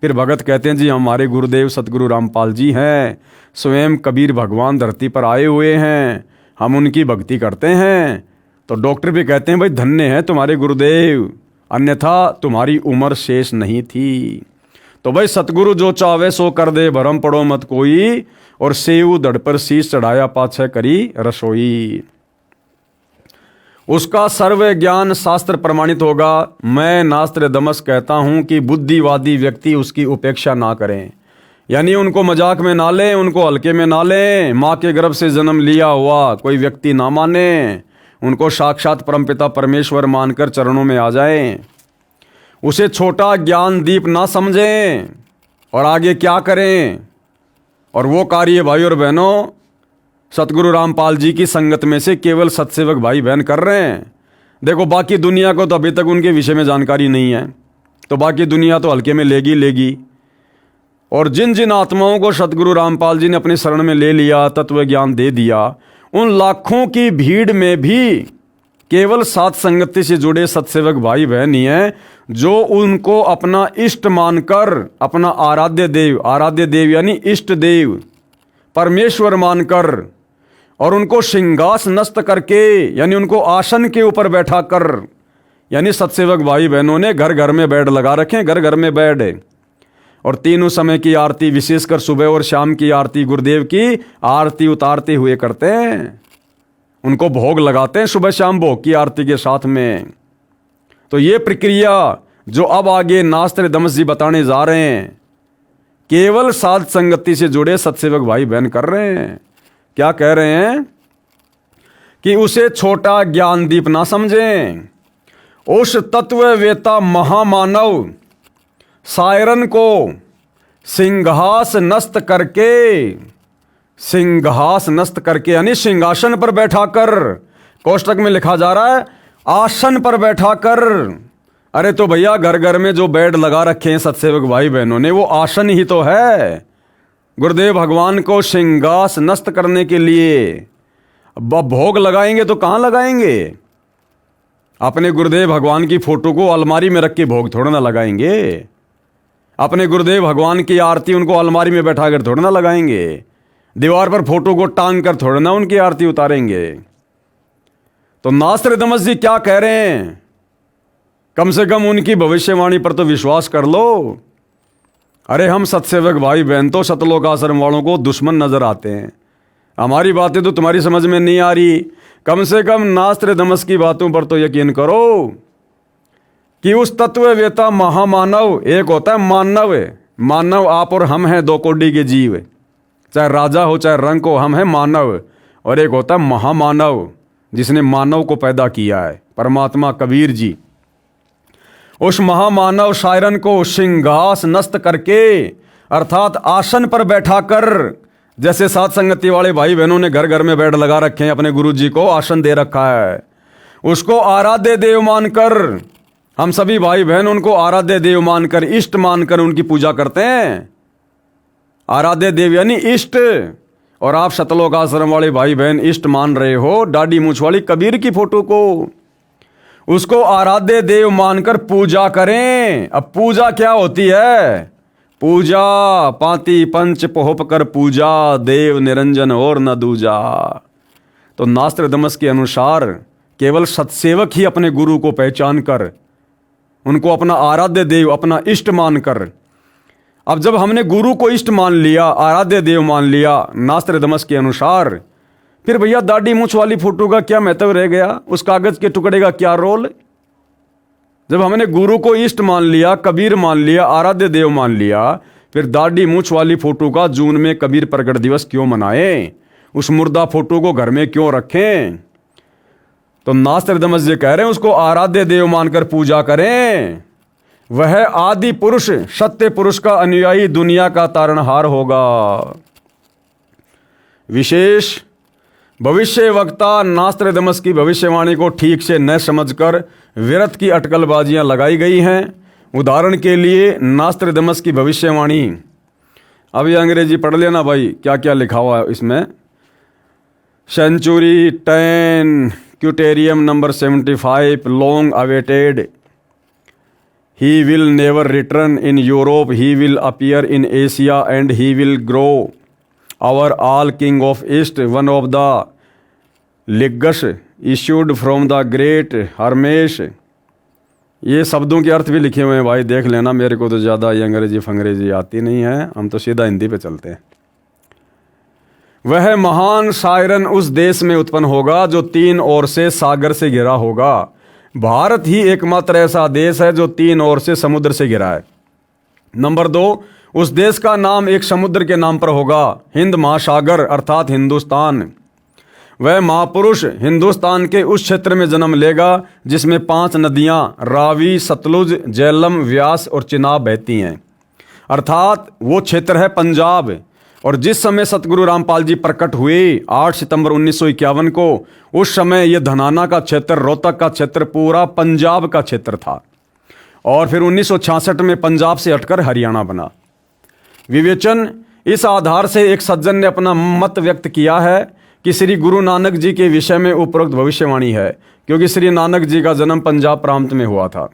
फिर भगत कहते हैं जी हमारे गुरुदेव सतगुरु रामपाल जी हैं, स्वयं कबीर भगवान धरती पर आए हुए हैं, हम उनकी भक्ति करते हैं। तो डॉक्टर भी कहते हैं भाई धन्य है तुम्हारे गुरुदेव, अन्यथा तुम्हारी उम्र शेष नहीं थी। तो भाई सतगुरु जो चावे सो कर दे, भरम पड़ो मत कोई, और सेऊ धड़ पर शीश चढ़ाया पाछे करी रसोई। उसका सर्व ज्ञान शास्त्र प्रमाणित होगा। मैं नास्त्रदमस कहता हूं कि बुद्धिवादी व्यक्ति उसकी उपेक्षा ना करें, यानी उनको मजाक में ना लें, उनको हल्के में ना लें। माँ के गर्भ से जन्म लिया हुआ कोई व्यक्ति ना माने, उनको साक्षात परमपिता परमेश्वर मानकर चरणों में आ जाएं। उसे छोटा ज्ञान दीप ना समझें और आगे क्या करें। और वो कार्य भाई और बहनों सतगुरु रामपाल जी की संगत में से केवल सत्सेवक भाई बहन कर रहे हैं। देखो बाकी दुनिया को तो अभी तक उनके विषय में जानकारी नहीं है, तो बाकी दुनिया तो हल्के में लेगी। और जिन जिन आत्माओं को सतगुरु रामपाल जी ने अपनी शरण में ले लिया, तत्व ज्ञान दे दिया, उन लाखों की भीड़ में भी केवल सात संगति से जुड़े सत्सेवक भाई बहन ही हैं जो उनको अपना इष्ट मानकर, अपना आराध्य देव यानी इष्ट देव परमेश्वर मानकर, और उनको सिंहासन नस्त करके यानी उनको आसन के ऊपर बैठा कर, यानी सत्सेवक भाई बहनों ने घर घर में बेड लगा रखे हैं, घर घर में बेड। और तीनों समय की आरती, विशेषकर सुबह और शाम की आरती, गुरुदेव की आरती उतारते हुए करते हैं। उनको भोग लगाते हैं सुबह शाम भोग की आरती के साथ में। तो ये प्रक्रिया जो अब आगे नास्त्रदमस जी बताने जा रहे हैं, केवल साध संगति से जुड़े सत्सेवक भाई बहन कर रहे हैं। क्या कह रहे हैं कि उसे छोटा ज्ञान दीप ना समझें। उस तत्ववेता महामानव सायरन को सिंहासन नस्त करके यानी सिंहासन पर बैठाकर, कोष्टक में लिखा जा रहा है आसन पर बैठाकर। अरे तो भैया घर घर में जो बेड लगा रखे हैं सत्सेवक भाई बहनों ने, वो आसन ही तो है गुरुदेव भगवान को सिंहासन नस्त करने के लिए। अब भोग लगाएंगे तो कहाँ लगाएंगे? अपने गुरुदेव भगवान की फोटो को अलमारी में रख के भोग थोड़ा ना लगाएंगे। अपने गुरुदेव भगवान की आरती उनको अलमारी में बैठा कर थोड़ा ना लगाएंगे। दीवार पर फोटो को टांग कर थोड़ा ना उनकी आरती उतारेंगे। तो नास्त्रदमस जी क्या कह रहे हैं? कम से कम उनकी भविष्यवाणी पर तो विश्वास कर लो। अरे हम सत्सेवक भाई बहन तो सतलोक आश्रम वालों को दुश्मन नजर आते हैं। हमारी बातें तो तुम्हारी समझ में नहीं आ रही, कम से कम नास्त्रदमस की बातों पर तो यकीन करो कि उस तत्ववेता महामानव, एक होता है मानव आप और हम हैं, दो कोटि के जीव, चाहे राजा हो चाहे रंक हो, हम हैं मानव। और एक होता है महामानव जिसने मानव को पैदा किया है, परमात्मा कबीर जी। उस महामानव शायरन को सिंहासन नस्त करके अर्थात आसन पर बैठाकर, जैसे सात संगति वाले भाई बहनों ने घर घर में बेड लगा रखे हैं, अपने गुरु जी को आसन दे रखा है, उसको आराध्य देव मानकर, हम सभी भाई बहन उनको आराध्य देव मानकर, इष्ट मानकर उनकी पूजा करते हैं। आराध्य देव यानी इष्ट। और आप सतलोक आश्रम वाले भाई बहन इष्ट मान रहे हो दाढ़ी मूछ वाली कबीर की फोटो को, उसको आराध्य देव मानकर पूजा करें। अब पूजा क्या होती है? पूजा पाती पंच पोहप कर पूजा, देव निरंजन और न दूजा। तो नास्त्रदमस के अनुसार केवल सत्सेवक ही अपने गुरु को पहचान कर, उनको अपना आराध्य देव, अपना इष्ट मानकर, अब जब हमने गुरु को इष्ट मान लिया, आराध्य देव मान लिया नास्त्रदमस के अनुसार, फिर भैया दाढ़ी मूछ वाली फोटो का क्या महत्व रह गया? उस कागज के टुकड़े का क्या रोल? जब हमने गुरु को इष्ट मान लिया, कबीर मान लिया, आराध्य देव मान लिया, फिर दाढ़ी मूछ वाली फोटो का जून में कबीर प्रकट दिवस क्यों मनाएं? उस मुर्दा फोटो को घर में क्यों रखें? तो नास्त्रदमस जी कह रहे हैं उसको आराध्य देव मानकर पूजा करें। वह आदि पुरुष, सत्य पुरुष का अनुयायी दुनिया का तारणहार होगा। विशेष भविष्य वक्ता नास्त्रदमस की भविष्यवाणी को ठीक से न समझकर व्यर्थ की अटकलबाजियां लगाई गई हैं। उदाहरण के लिए नास्त्रदमस की भविष्यवाणी, अब ये अंग्रेजी पढ़ लेना भाई क्या क्या लिखा हुआ है इसमें। सेंचुरी 10 क्यूटेरियम number 75 long awaited, he will never return in Europe, he will appear in Asia and he will grow. Our all king of East, one of the legacy issued from the great Hermes, ये शब्दों के अर्थ भी लिखे हुए हैं भाई, देख लेना। मेरे को तो ज़्यादा ये अंग्रेजी फंग्रेजी आती नहीं है, हम तो सीधा हिंदी पे चलते हैं। वह महान शायरन उस देश में उत्पन्न होगा जो 3 ओर से सागर से घिरा होगा। भारत ही एकमात्र ऐसा देश है जो 3 ओर से समुद्र से घिरा है। नंबर 2, उस देश का नाम एक समुद्र के नाम पर होगा, हिंद महासागर अर्थात हिंदुस्तान। वह महापुरुष हिंदुस्तान के उस क्षेत्र में जन्म लेगा जिसमें 5 नदियां रावी, सतलुज, झेलम, व्यास और चिनाब बहती हैं, अर्थात वो क्षेत्र है पंजाब। और जिस समय सतगुरु रामपाल जी प्रकट हुए 8 सितंबर 1951 को, उस समय ये धनाना का क्षेत्र, रोहतक का क्षेत्र पूरा पंजाब का क्षेत्र था। और फिर 1966 में पंजाब से हटकर हरियाणा बना। विवेचन, इस आधार से एक सज्जन ने अपना मत व्यक्त किया है कि श्री गुरु नानक जी के विषय में उपरोक्त भविष्यवाणी है, क्योंकि श्री नानक जी का जन्म पंजाब प्रांत में हुआ था।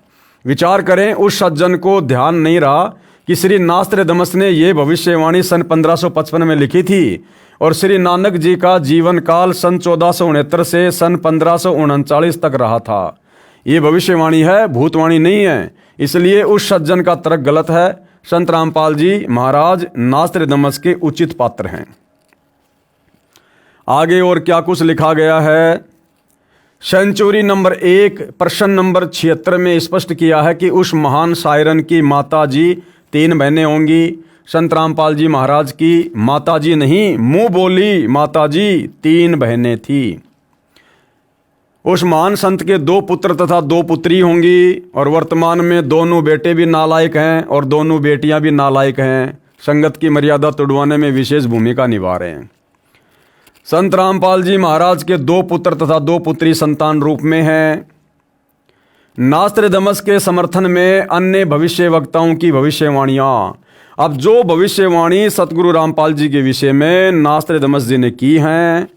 विचार करें, उस सज्जन को ध्यान नहीं रहा कि श्री नास्त्रदमस ने यह भविष्यवाणी सन 1555 में लिखी थी और श्री नानक जी का जीवन काल सन 1469 से सन 1539 तक रहा था। ये भविष्यवाणी है, भूतवाणी नहीं है। इसलिए उस सज्जन का तर्क गलत है। संत रामपाल जी महाराज नास्त्रदमस के उचित पात्र हैं। आगे और क्या कुछ लिखा गया है। सेंचुरी नंबर 1 प्रश्न नंबर 76 में स्पष्ट किया है कि उस महान शायरन की माता जी 3 बहनें होंगी। संत रामपाल जी महाराज की माता जी नहीं, मुंह बोली माता जी 3 बहनें थी। उस महान संत के 2 पुत्र तथा 2 पुत्री होंगी और वर्तमान में दोनों बेटे भी नालायक हैं और दोनों बेटियां भी नालायक हैं, संगत की मर्यादा तोड़वाने में विशेष भूमिका निभा रहे हैं। संत रामपाल जी महाराज के 2 पुत्र तथा 2 पुत्री संतान रूप में हैं। नास्त्रदमस के समर्थन में अन्य भविष्य वक्ताओं की भविष्यवाणियां। अब जो भविष्यवाणी सतगुरु रामपाल जी के विषय में नास्त्रदमस जी ने की हैं,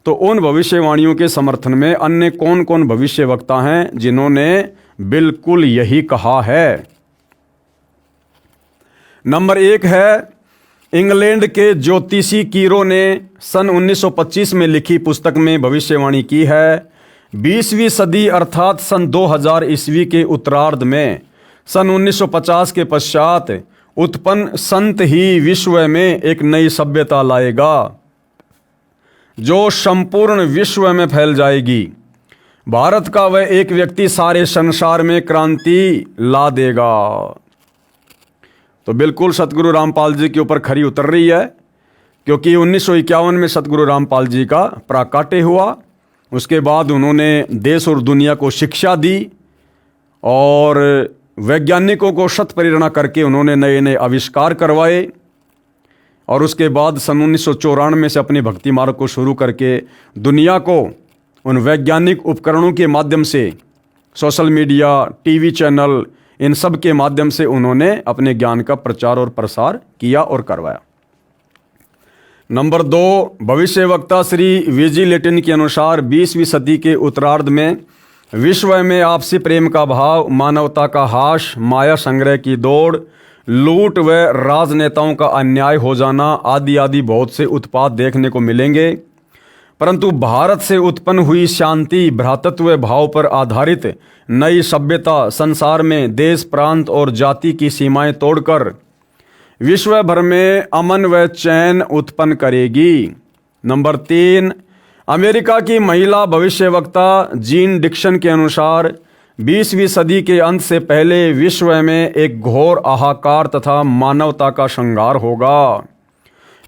तो उन भविष्यवाणियों के समर्थन में अन्य कौन कौन भविष्य वक्ता हैं जिन्होंने बिल्कुल यही कहा है। नंबर 1 है, इंग्लैंड के ज्योतिषी कीरो ने सन 1925 में लिखी पुस्तक में भविष्यवाणी की है। 20वीं सदी अर्थात सन 2000 ईस्वी के उत्तरार्ध में सन 1950 के पश्चात उत्पन्न संत ही विश्व में एक नई सभ्यता लाएगा जो संपूर्ण विश्व में फैल जाएगी। भारत का वह एक व्यक्ति सारे संसार में क्रांति ला देगा। तो बिल्कुल सतगुरु रामपाल जी के ऊपर खरी उतर रही है, क्योंकि 1951 में सतगुरु रामपाल जी का प्राकट्य हुआ। उसके बाद उन्होंने देश और दुनिया को शिक्षा दी और वैज्ञानिकों को शत प्रेरणा करके उन्होंने नए नए आविष्कार करवाए। और उसके बाद सन 1994 से अपने भक्ति मार्ग को शुरू करके दुनिया को उन वैज्ञानिक उपकरणों के माध्यम से, सोशल मीडिया, टीवी चैनल, इन सब के माध्यम से उन्होंने अपने ज्ञान का प्रचार और प्रसार किया और करवाया। नंबर 2, भविष्य वक्ता श्री वीजी लेटिन के अनुसार 20वीं सदी के उत्तरार्ध में विश्व में आपसी प्रेम का भाव, मानवता का हास, माया संग्रह की दौड़, लूट व राजनेताओं का अन्याय हो जाना आदि आदि बहुत से उत्पाद देखने को मिलेंगे। परंतु भारत से उत्पन्न हुई शांति, भ्रातृत्व भाव पर आधारित नई सभ्यता संसार में देश, प्रांत और जाति की सीमाएं तोड़कर विश्व भर में अमन व चैन उत्पन्न करेगी। नंबर 3, अमेरिका की महिला भविष्यवक्ता जीन डिक्सन के अनुसार 20वीं सदी के अंत से पहले विश्व में एक घोर हाहाकार तथा मानवता का संहार होगा।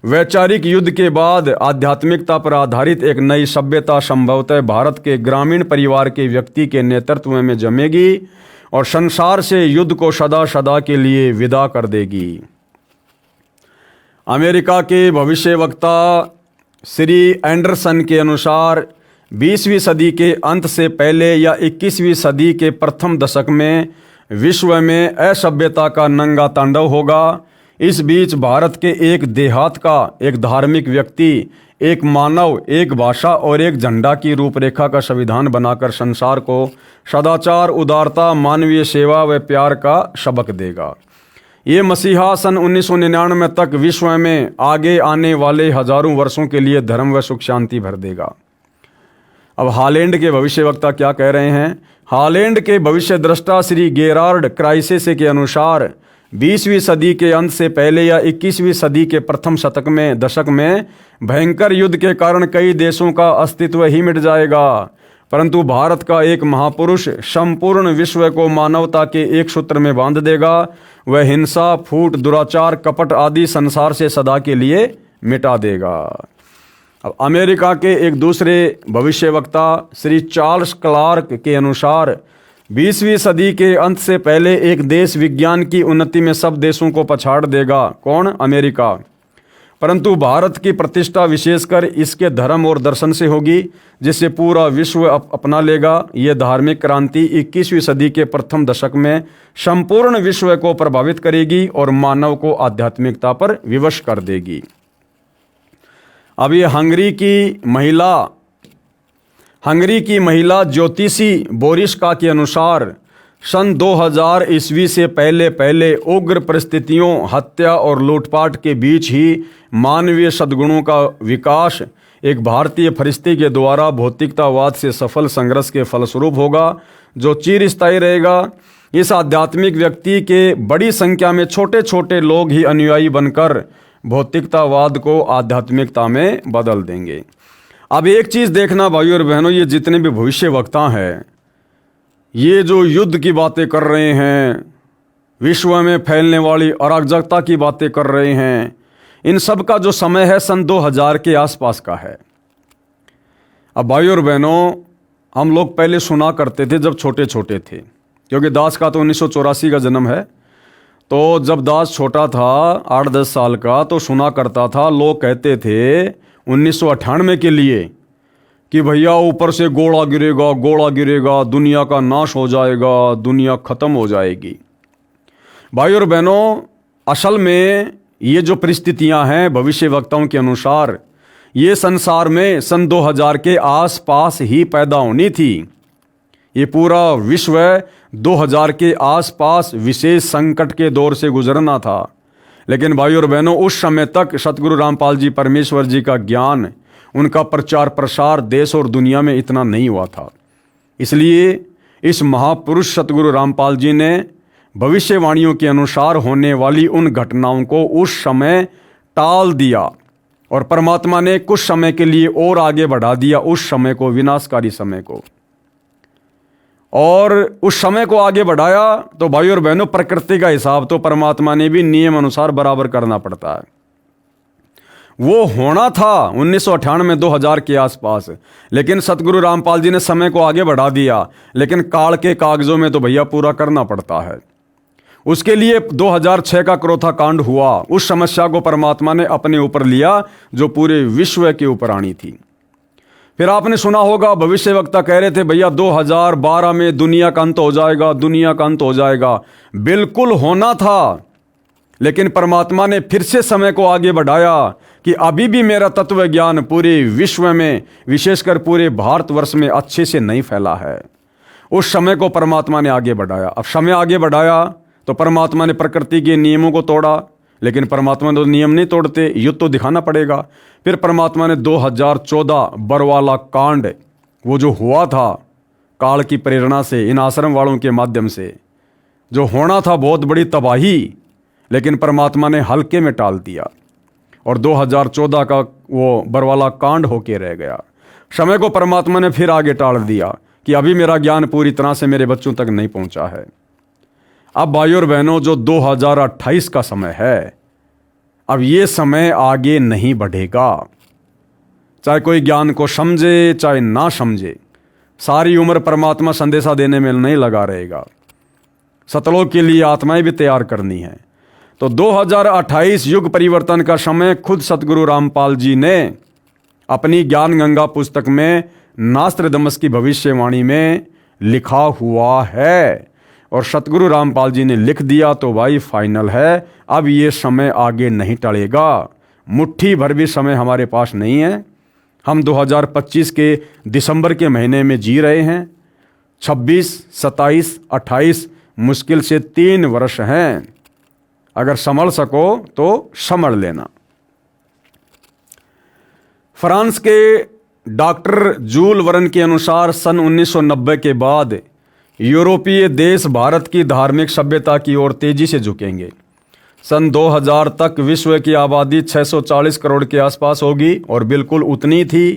वैचारिक युद्ध के बाद आध्यात्मिकता पर आधारित एक नई सभ्यता संभवतः भारत के ग्रामीण परिवार के व्यक्ति के नेतृत्व में जमेगी और संसार से युद्ध को सदा सदा के लिए विदा कर देगी। अमेरिका के भविष्यवक्ता श्री एंडरसन के अनुसार 20वीं सदी के अंत से पहले या 21वीं सदी के प्रथम दशक में विश्व में असभ्यता का नंगा तांडव होगा। इस बीच भारत के एक देहात का एक धार्मिक व्यक्ति, एक मानव, एक भाषा और एक झंडा की रूपरेखा का संविधान बनाकर संसार को सदाचार, उदारता, मानवीय सेवा व प्यार का सबक देगा। ये मसीहा सन 1999 तक विश्व में आगे आने वाले हजारों वर्षों के लिए धर्म व सुख शांति भर देगा। अब हालैंड के भविष्यवक्ता क्या कह रहे हैं? हालैंड के भविष्य दृष्टा श्री गेरार्ड क्राइसेसे के अनुसार 20वीं सदी के अंत से पहले या 21वीं सदी के प्रथम दशक में भयंकर युद्ध के कारण कई देशों का अस्तित्व ही मिट जाएगा, परंतु भारत का एक महापुरुष संपूर्ण विश्व को मानवता के एक सूत्र में बांध देगा। वह हिंसा, फूट, दुराचार, कपट आदि संसार से सदा के लिए मिटा देगा। अब अमेरिका के एक दूसरे भविष्यवक्ता श्री चार्ल्स क्लार्क के अनुसार 20वीं सदी के अंत से पहले एक देश विज्ञान की उन्नति में सब देशों को पछाड़ देगा। कौन? अमेरिका। परंतु भारत की प्रतिष्ठा विशेषकर इसके धर्म और दर्शन से होगी, जिसे पूरा विश्व अपना लेगा। यह धार्मिक क्रांति 21वीं सदी के प्रथम दशक में संपूर्ण विश्व को प्रभावित करेगी और मानव को आध्यात्मिकता पर विवश कर देगी। अब ये हंगरी की महिला ज्योतिषी बोरिस्का के अनुसार सन 2000 ईस्वी से पहले उग्र परिस्थितियों, हत्या और लूटपाट के बीच ही मानवीय सद्गुणों का विकास एक भारतीय फरिश्ते के द्वारा भौतिकतावाद से सफल संघर्ष के फलस्वरूप होगा, जो चिरस्थायी रहेगा। इस आध्यात्मिक व्यक्ति के बड़ी संख्या में छोटे छोटे लोग ही अनुयायी बनकर भौतिकतावाद को आध्यात्मिकता में बदल देंगे। अब एक चीज़ देखना भाइयों और बहनों, ये जितने भी भविष्य वक्ता हैं, ये जो युद्ध की बातें कर रहे हैं, विश्व में फैलने वाली अराजकता की बातें कर रहे हैं, इन सब का जो समय है सन 2000 के आसपास का है। अब भाइयों और बहनों, हम लोग पहले सुना करते थे जब छोटे छोटे थे, क्योंकि दास का तो 1984 का जन्म है, तो जब दास छोटा था 8-10 साल का, तो सुना करता था, लोग कहते थे 1998 के लिए कि भैया ऊपर से गोला गिरेगा, दुनिया का नाश हो जाएगा, दुनिया ख़त्म हो जाएगी। भाइयों और बहनों, असल में ये जो परिस्थितियां हैं भविष्य वक्ताओं के अनुसार, ये संसार में सन 2000 के आसपास ही पैदा होनी थी। ये पूरा विश्व 2000 के आसपास विशेष संकट के दौर से गुजरना था। लेकिन भाइयों और बहनों, उस समय तक सतगुरु रामपाल जी परमेश्वर जी का ज्ञान, उनका प्रचार प्रसार देश और दुनिया में इतना नहीं हुआ था। इसलिए इस महापुरुष सतगुरु रामपाल जी ने भविष्यवाणियों के अनुसार होने वाली उन घटनाओं को उस समय टाल दिया और परमात्मा ने कुछ समय के लिए और आगे बढ़ा दिया, उस समय को, विनाशकारी समय को। और उस समय को आगे बढ़ाया तो भाइयों और बहनों, प्रकृति का हिसाब तो परमात्मा ने भी नियम अनुसार बराबर करना पड़ता है। वो होना था 1998 2000 के आसपास, लेकिन सतगुरु रामपाल जी ने समय को आगे बढ़ा दिया। लेकिन काल के कागजों में तो भैया पूरा करना पड़ता है। उसके लिए 2006 का क्रोथा कांड हुआ। उस समस्या को परमात्मा ने अपने ऊपर लिया जो पूरे विश्व के ऊपर आनी थी। फिर आपने सुना होगा, भविष्य वक्ता कह रहे थे भैया 2012 में दुनिया का अंत हो जाएगा, दुनिया का अंत हो जाएगा। बिल्कुल होना था, लेकिन परमात्मा ने फिर से समय को आगे बढ़ाया कि अभी भी मेरा तत्व ज्ञान पूरे विश्व में, विशेषकर पूरे भारतवर्ष में अच्छे से नहीं फैला है। उस समय को परमात्मा ने आगे बढ़ाया। अब समय आगे बढ़ाया तो परमात्मा ने प्रकृति के नियमों को तोड़ा, लेकिन परमात्मा ने तो नियम नहीं तोड़ते, युद्ध तो दिखाना पड़ेगा। फिर परमात्मा ने 2014 बरवाला कांड, वो जो हुआ था काल की प्रेरणा से, इन आश्रम वालों के माध्यम से, जो होना था बहुत बड़ी तबाही, लेकिन परमात्मा ने हल्के में टाल दिया और 2014 का वो बरवाला कांड होके रह गया। समय को परमात्मा ने फिर आगे टाल दिया कि अभी मेरा ज्ञान पूरी तरह से मेरे बच्चों तक नहीं पहुंचा है। अब भाइयों और बहनों, जो 2028 का समय है, अब ये समय आगे नहीं बढ़ेगा। चाहे कोई ज्ञान को समझे चाहे ना समझे, सारी उम्र परमात्मा संदेशा देने में नहीं लगा रहेगा। सतलोक के लिए आत्माएं भी तैयार करनी है। तो 2028 युग परिवर्तन का समय खुद सतगुरु रामपाल जी ने अपनी ज्ञान गंगा पुस्तक में नास्त्रदमस की भविष्यवाणी में लिखा हुआ है। और सतगुरु रामपाल जी ने लिख दिया तो भाई फाइनल है। अब ये समय आगे नहीं टलेगा। मुट्ठी भर भी समय हमारे पास नहीं है। हम 2025 के दिसंबर के महीने में जी रहे हैं। 26, 27, 28 मुश्किल से 3 वर्ष हैं। अगर संभल सको तो संभल लेना। फ्रांस के डॉक्टर जूल वर्न के अनुसार सन 1990 के बाद यूरोपीय देश भारत की धार्मिक सभ्यता की ओर तेजी से झुकेंगे। सन 2000 तक विश्व की आबादी 640 करोड़ के आसपास होगी और बिल्कुल उतनी थी।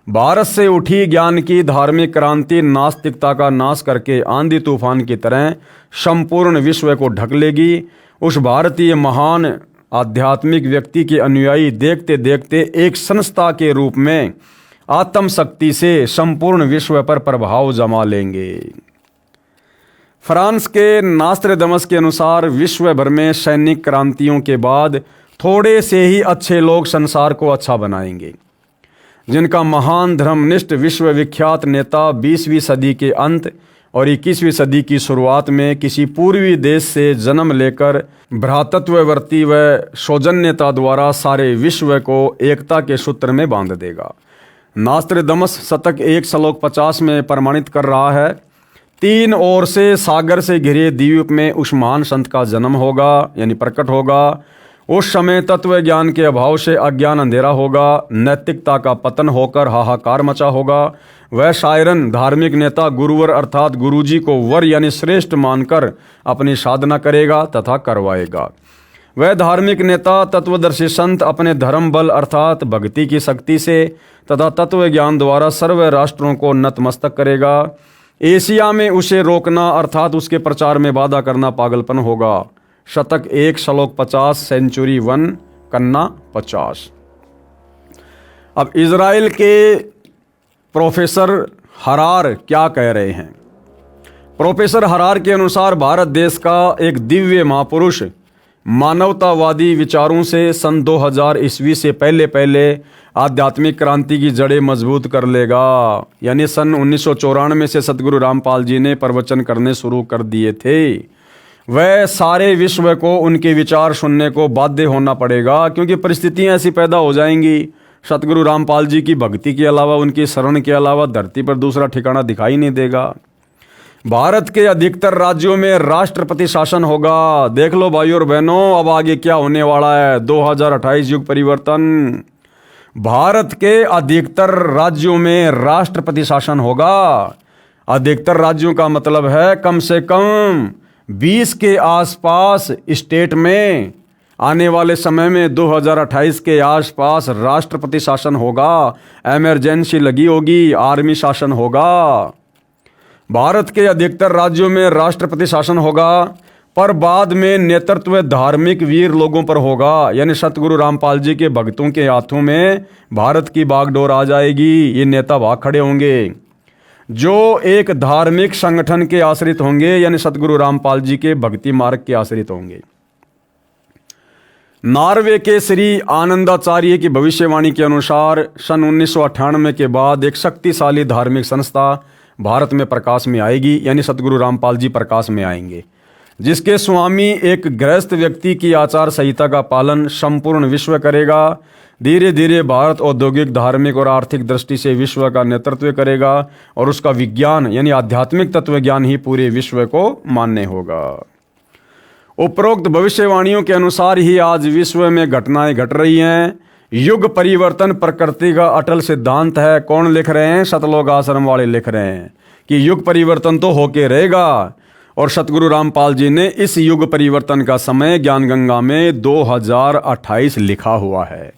भारत से उठी ज्ञान की धार्मिक क्रांति नास्तिकता का नाश करके आंधी तूफान की तरह संपूर्ण विश्व को ढक लेगी। उस भारतीय महान आध्यात्मिक व्यक्ति के अनुयायी देखते देखते एक संस्था के रूप में आत्म शक्ति से संपूर्ण विश्व पर प्रभाव जमा लेंगे। फ्रांस के नास्त्रेदमस के अनुसार विश्व भर में सैनिक क्रांतियों के बाद थोड़े से ही अच्छे लोग संसार को अच्छा बनाएंगे, जिनका महान धर्मनिष्ठ विश्वविख्यात नेता 20वीं सदी के अंत और 21वीं सदी की शुरुआत में किसी पूर्वी देश से जन्म लेकर भ्रातृत्ववर्ती व सौजन्यता द्वारा सारे विश्व को एकता के सूत्र में बांध देगा। नास्त्रेदमस शतक 1 श्लोक 50 में प्रमाणित कर रहा है, 3 ओर से सागर से घिरे द्वीप में उस महान संत का जन्म होगा, यानी प्रकट होगा। उस समय तत्व ज्ञान के अभाव से अज्ञान अंधेरा होगा, नैतिकता का पतन होकर हाहाकार मचा होगा। वह शायरन धार्मिक नेता गुरुवर अर्थात गुरुजी को वर यानी श्रेष्ठ मानकर अपनी साधना करेगा तथा करवाएगा। वह धार्मिक नेता तत्वदर्शी संत अपने धर्म बल अर्थात भक्ति की शक्ति से तथा तत्व ज्ञान द्वारा सर्व राष्ट्रों को नतमस्तक करेगा। एशिया में उसे रोकना अर्थात उसके प्रचार में बाधा करना पागलपन होगा। शतक 1 श्लोक 50 सेंचुरी 1 कन्ना 50। अब इजराइल के प्रोफेसर हरार क्या कह रहे हैं? प्रोफेसर हरार के अनुसार भारत देश का एक दिव्य महापुरुष मानवतावादी विचारों से सन 2000 ईस्वी से पहले आध्यात्मिक क्रांति की जड़ें मजबूत कर लेगा। यानी सन 1994 से सतगुरु रामपाल जी ने प्रवचन करने शुरू कर दिए थे। वह सारे विश्व को उनके विचार सुनने को बाध्य होना पड़ेगा, क्योंकि परिस्थितियां ऐसी पैदा हो जाएंगी। सतगुरु रामपाल जी की भक्ति के अलावा, उनकी शरण के अलावा धरती पर दूसरा ठिकाना दिखाई नहीं देगा। भारत के अधिकतर राज्यों में राष्ट्रपति शासन होगा। देख लो भाइयों और बहनों, अब आगे क्या होने वाला है। 2028 युग परिवर्तन। भारत के अधिकतर राज्यों में राष्ट्रपति शासन होगा। अधिकतर राज्यों का मतलब है कम से कम 20 के आसपास स्टेट में आने वाले समय में 2028 के आसपास राष्ट्रपति शासन होगा। इमरजेंसी लगी होगी, आर्मी शासन होगा। भारत के अधिकतर राज्यों में राष्ट्रपति शासन होगा, पर बाद में नेतृत्व धार्मिक वीर लोगों पर होगा। यानी सतगुरु रामपाल जी के भक्तों के हाथों में भारत की बागडोर आ जाएगी। ये नेता भाग खड़े होंगे जो एक धार्मिक संगठन के आश्रित होंगे, यानी सतगुरु रामपाल जी के भक्ति मार्ग के आश्रित होंगे। नॉर्वे के श्री आनंदाचार्य की भविष्यवाणी के अनुसार सन 1998 के बाद एक शक्तिशाली धार्मिक संस्था भारत में प्रकाश में आएगी, यानी सतगुरु रामपाल जी प्रकाश में आएंगे, जिसके स्वामी एक गृहस्थ व्यक्ति की आचार संहिता का पालन संपूर्ण विश्व करेगा। धीरे धीरे भारत औद्योगिक, धार्मिक और आर्थिक दृष्टि से विश्व का नेतृत्व करेगा और उसका विज्ञान यानी आध्यात्मिक तत्व ज्ञान ही पूरे विश्व को मान्य होगा। उपरोक्त भविष्यवाणियों के अनुसार ही आज विश्व में घटनाएं घट रही हैं। युग परिवर्तन प्रकृति का अटल सिद्धांत है। कौन लिख रहे हैं? सतलोक आश्रम वाले लिख रहे हैं कि युग परिवर्तन तो होके रहेगा। और सतगुरु रामपाल जी ने इस युग परिवर्तन का समय ज्ञान गंगा में 2028 लिखा हुआ है।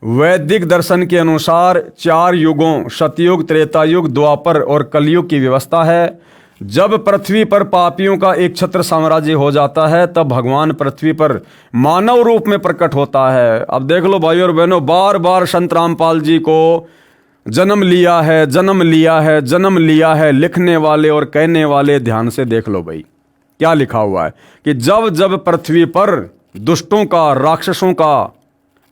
वैदिक दर्शन के अनुसार 4 युगों सतयुग, त्रेतायुग, द्वापर और कलयुग की व्यवस्था है। जब पृथ्वी पर पापियों का एक छत्र साम्राज्य हो जाता है, तब भगवान पृथ्वी पर मानव रूप में प्रकट होता है। अब देख लो भाइयों और बहनों, बार बार संत रामपाल जी को जन्म लिया है, जन्म लिया है, जन्म लिया है लिखने वाले और कहने वाले ध्यान से देख लो भाई क्या लिखा हुआ है कि जब जब पृथ्वी पर दुष्टों का, राक्षसों का,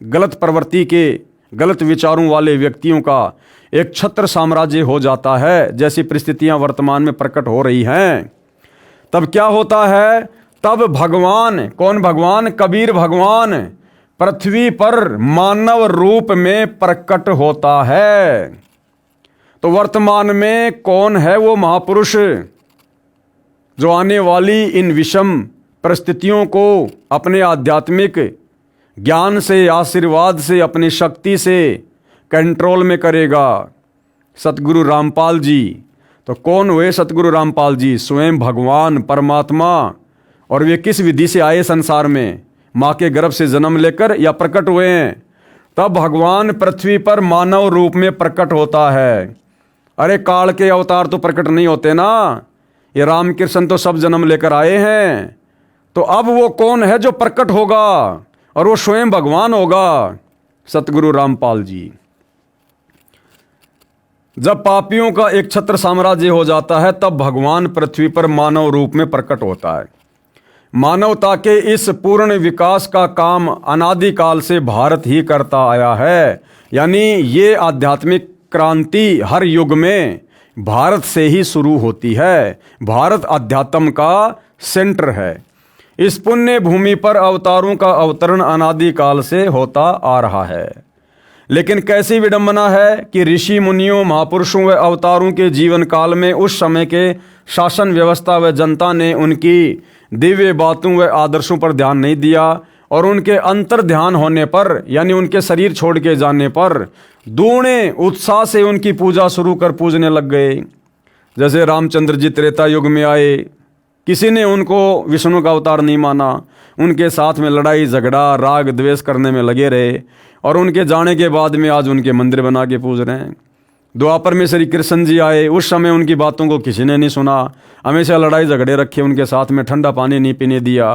गलत प्रवृत्ति के, गलत विचारों वाले व्यक्तियों का एक छत्र साम्राज्य हो जाता है, जैसी परिस्थितियां वर्तमान में प्रकट हो रही हैं, तब क्या होता है? तब भगवान, कौन भगवान? कबीर भगवान पृथ्वी पर मानव रूप में प्रकट होता है। तो वर्तमान में कौन है वो महापुरुष जो आने वाली इन विषम परिस्थितियों को अपने आध्यात्मिक ज्ञान से, आशीर्वाद से, अपनी शक्ति से कंट्रोल में करेगा। सतगुरु रामपाल जी तो कौन हुए? सतगुरु रामपाल जी स्वयं भगवान परमात्मा। और वे किस विधि से आए संसार में? माँ के गर्भ से जन्म लेकर या प्रकट हुए हैं? तब भगवान पृथ्वी पर मानव रूप में प्रकट होता है। अरे काल के अवतार तो प्रकट नहीं होते ना, ये रामकृष्ण तो सब जन्म लेकर आए हैं। तो अब वो कौन है जो प्रकट होगा? और वो स्वयं भगवान होगा, सतगुरु रामपाल जी। जब पापियों का एक छत्र साम्राज्य हो जाता है तब भगवान पृथ्वी पर मानव रूप में प्रकट होता है। मानवता के इस पूर्ण विकास का काम अनादिकाल से भारत ही करता आया है। यानी ये आध्यात्मिक क्रांति हर युग में भारत से ही शुरू होती है। भारत अध्यात्म का सेंटर है। इस पुण्य भूमि पर अवतारों का अवतरण अनादिकाल से होता आ रहा है। लेकिन कैसी विडंबना है कि ऋषि मुनियों, महापुरुषों व अवतारों के जीवन काल में उस समय के शासन व्यवस्था व जनता ने उनकी दिव्य बातों व आदर्शों पर ध्यान नहीं दिया और उनके अंतर ध्यान होने पर यानी उनके शरीर छोड़ के जाने पर दूने उत्साह से उनकी पूजा शुरू कर पूजने लग गए। जैसे रामचंद्र जी त्रेता युग में आए, किसी ने उनको विष्णु का अवतार नहीं माना, उनके साथ में लड़ाई झगड़ा राग द्वेष करने में लगे रहे और उनके जाने के बाद में आज उनके मंदिर बना के पूज रहे हैं। द्वापर में श्री कृष्ण जी आए, उस समय उनकी बातों को किसी ने नहीं सुना, हमेशा लड़ाई झगड़े रखे उनके साथ में, ठंडा पानी नहीं पीने दिया।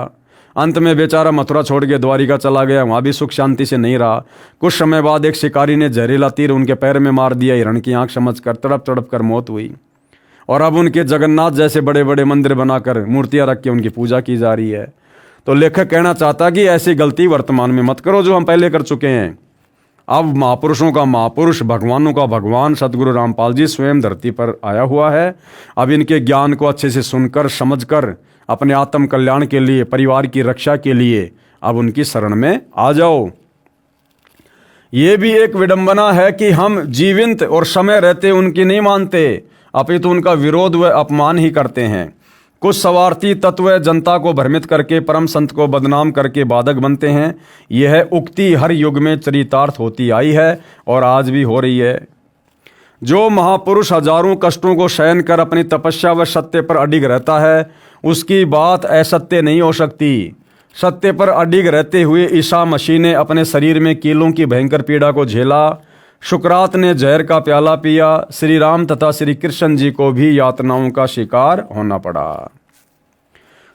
अंत में बेचारा मथुरा छोड़ के द्वारिका चला गया, वहाँ भी सुख शांति से नहीं रहा। कुछ समय बाद एक शिकारी ने जहरीला तीर उनके पैर में मार दिया, हिरण की आंख समझकर तड़प तड़प कर मौत हुई। और अब उनके जगन्नाथ जैसे बड़े बड़े मंदिर बनाकर मूर्तियाँ रख के उनकी पूजा की जा रही है। तो लेखक कहना चाहता कि ऐसी गलती वर्तमान में मत करो जो हम पहले कर चुके हैं। अब महापुरुषों का महापुरुष, भगवानों का भगवान सतगुरु रामपाल जी स्वयं धरती पर आया हुआ है। अब इनके ज्ञान को अच्छे से सुनकर समझकर अपने आत्म कल्याण के लिए, परिवार की रक्षा के लिए अब उनकी शरण में आ जाओ। ये भी एक विडंबना है कि हम जीवित और समय रहते उनकी नहीं मानते, अपितु उनका विरोध व अपमान ही करते हैं। कुछ स्वार्थी तत्व जनता को भ्रमित करके परम संत को बदनाम करके बाधक बनते हैं। यह उक्ति हर युग में चरितार्थ होती आई है और आज भी हो रही है। जो महापुरुष हजारों कष्टों को सहन कर अपनी तपस्या व सत्य पर अडिग रहता है, उसकी बात असत्य नहीं हो सकती। सत्य पर अडिग रहते हुए ईसा मसीह ने अपने शरीर में कीलों की भयंकर पीड़ा को झेला। शुक्रात ने जहर का प्याला पिया। श्री राम तथा श्री कृष्ण जी को भी यातनाओं का शिकार होना पड़ा।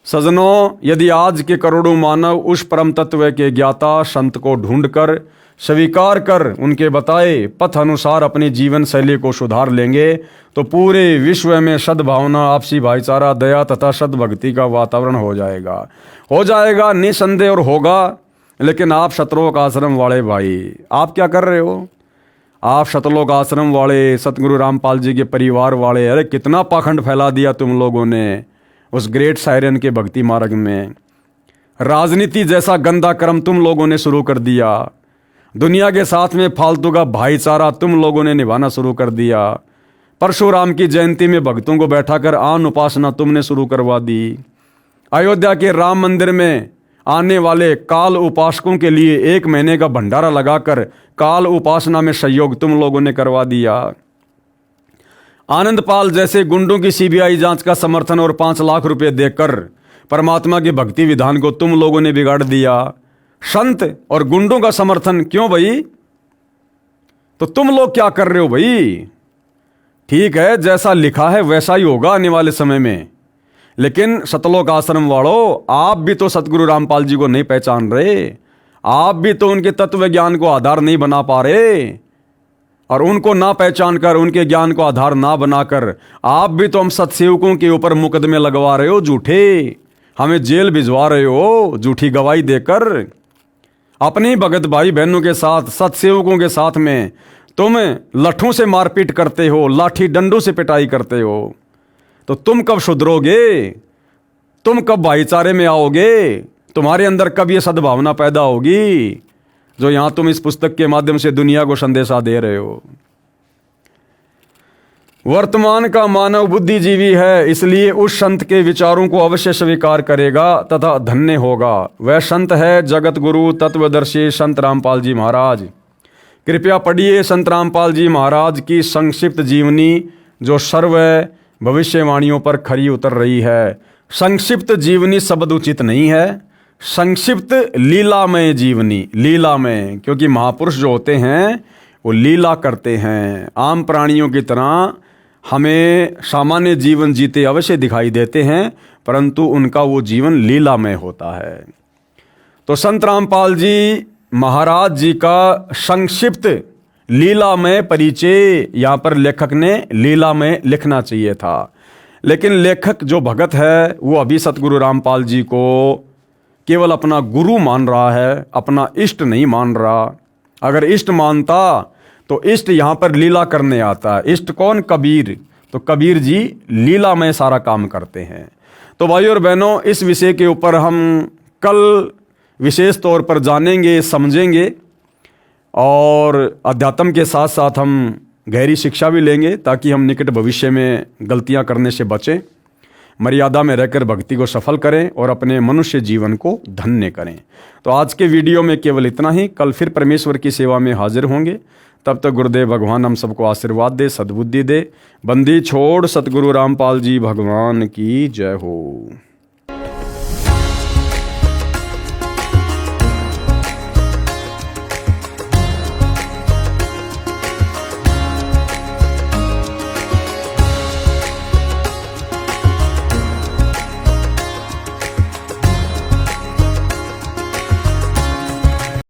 सजनों, यदि आज के करोड़ों मानव उस परम तत्व के ज्ञाता संत को ढूंढकर स्वीकार कर उनके बताए पथ अनुसार अपनी जीवन शैली को सुधार लेंगे तो पूरे विश्व में सद्भावना, आपसी भाईचारा, दया तथा सद्भक्ति का वातावरण हो जाएगा निसंदेह और होगा। लेकिन आप शतलोक आश्रम वाले भाई, आप क्या कर रहे हो? आप शतलोक आश्रम वाले, सतगुरु रामपाल जी के परिवार वाले, अरे कितना पाखंड फैला दिया तुम लोगों ने उस ग्रेट सायरन के भक्ति मार्ग में। राजनीति जैसा गंदा कर्म तुम लोगों ने शुरू कर दिया। दुनिया के साथ में फालतू का भाईचारा तुम लोगों ने निभाना शुरू कर दिया। परशुराम की जयंती में भक्तों को बैठाकर आन उपासना तुमने शुरू करवा दी। अयोध्या के राम मंदिर में आने वाले काल उपासकों के लिए 1 महीने का भंडारा लगाकर काल उपासना में सहयोग तुम लोगों ने करवा दिया। आनंदपाल जैसे गुंडों की सीबीआई जांच का समर्थन और 5 लाख रुपए देकर परमात्मा के भक्ति विधान को तुम लोगों ने बिगाड़ दिया। संत और गुंडों का समर्थन क्यों भाई? तो तुम लोग क्या कर रहे हो भाई? ठीक है, जैसा लिखा है वैसा ही होगा आने वाले समय में। लेकिन सतलोक आश्रम वालों, आप भी तो सतगुरु रामपाल जी को नहीं पहचान रहे। आप भी तो उनके तत्व ज्ञान को आधार नहीं बना पा रहे। और उनको ना पहचान कर, उनके ज्ञान को आधार ना बनाकर आप भी तो हम सत्सेवकों के ऊपर मुकदमे लगवा रहे हो झूठे। हमें जेल भिजवा रहे हो झूठी गवाही देकर। अपनी भगत भाई बहनों के साथ, सत्सेवकों के साथ में तुम लठों से मारपीट करते हो, लाठी डंडों से पिटाई करते हो। तो तुम कब सुधरोगे? तुम कब भाईचारे में आओगे? तुम्हारे अंदर कब ये सद्भावना पैदा होगी जो यहां तुम इस पुस्तक के माध्यम से दुनिया को संदेशा दे रहे हो? वर्तमान का मानव बुद्धिजीवी है, इसलिए उस संत के विचारों को अवश्य स्वीकार करेगा तथा धन्य होगा। वह संत है जगत गुरु तत्वदर्शी संत रामपाल जी महाराज। कृपया पढ़िए संत रामपाल जी महाराज की संक्षिप्त जीवनी, जो सर्व भविष्यवाणियों पर खरी उतर रही है। संक्षिप्त जीवनी शब्द उचित नहीं है, संक्षिप्त लीलामय जीवनी, लीलामय, क्योंकि महापुरुष जो होते हैं वो लीला करते हैं। आम प्राणियों की तरह हमें सामान्य जीवन जीते अवश्य दिखाई देते हैं, परंतु उनका वो जीवन लीलामय होता है। तो संत रामपाल जी महाराज जी का संक्षिप्त लीलामय परिचय यहाँ पर लेखक ने लीलामय लिखना चाहिए था, लेकिन लेखक जो भगत है वो अभी सतगुरु रामपाल जी को केवल अपना गुरु मान रहा है, अपना इष्ट नहीं मान रहा। अगर इष्ट मानता तो इष्ट यहाँ पर लीला करने आता है। इष्ट कौन? कबीर। तो कबीर जी लीला में सारा काम करते हैं। तो भाइयों और बहनों, इस विषय के ऊपर हम कल विशेष तौर पर जानेंगे, समझेंगे, और अध्यात्म के साथ साथ हम गहरी शिक्षा भी लेंगे, ताकि हम निकट भविष्य में गलतियां करने से बचें, मर्यादा में रहकर भक्ति को सफल करें और अपने मनुष्य जीवन को धन्य करें। तो आज के वीडियो में केवल इतना ही। कल फिर परमेश्वर की सेवा में हाजिर होंगे। तब तक गुरुदेव भगवान हम सबको आशीर्वाद दे, सद्बुद्धि दे। बंदी छोड़ सतगुरु रामपाल जी भगवान की जय हो।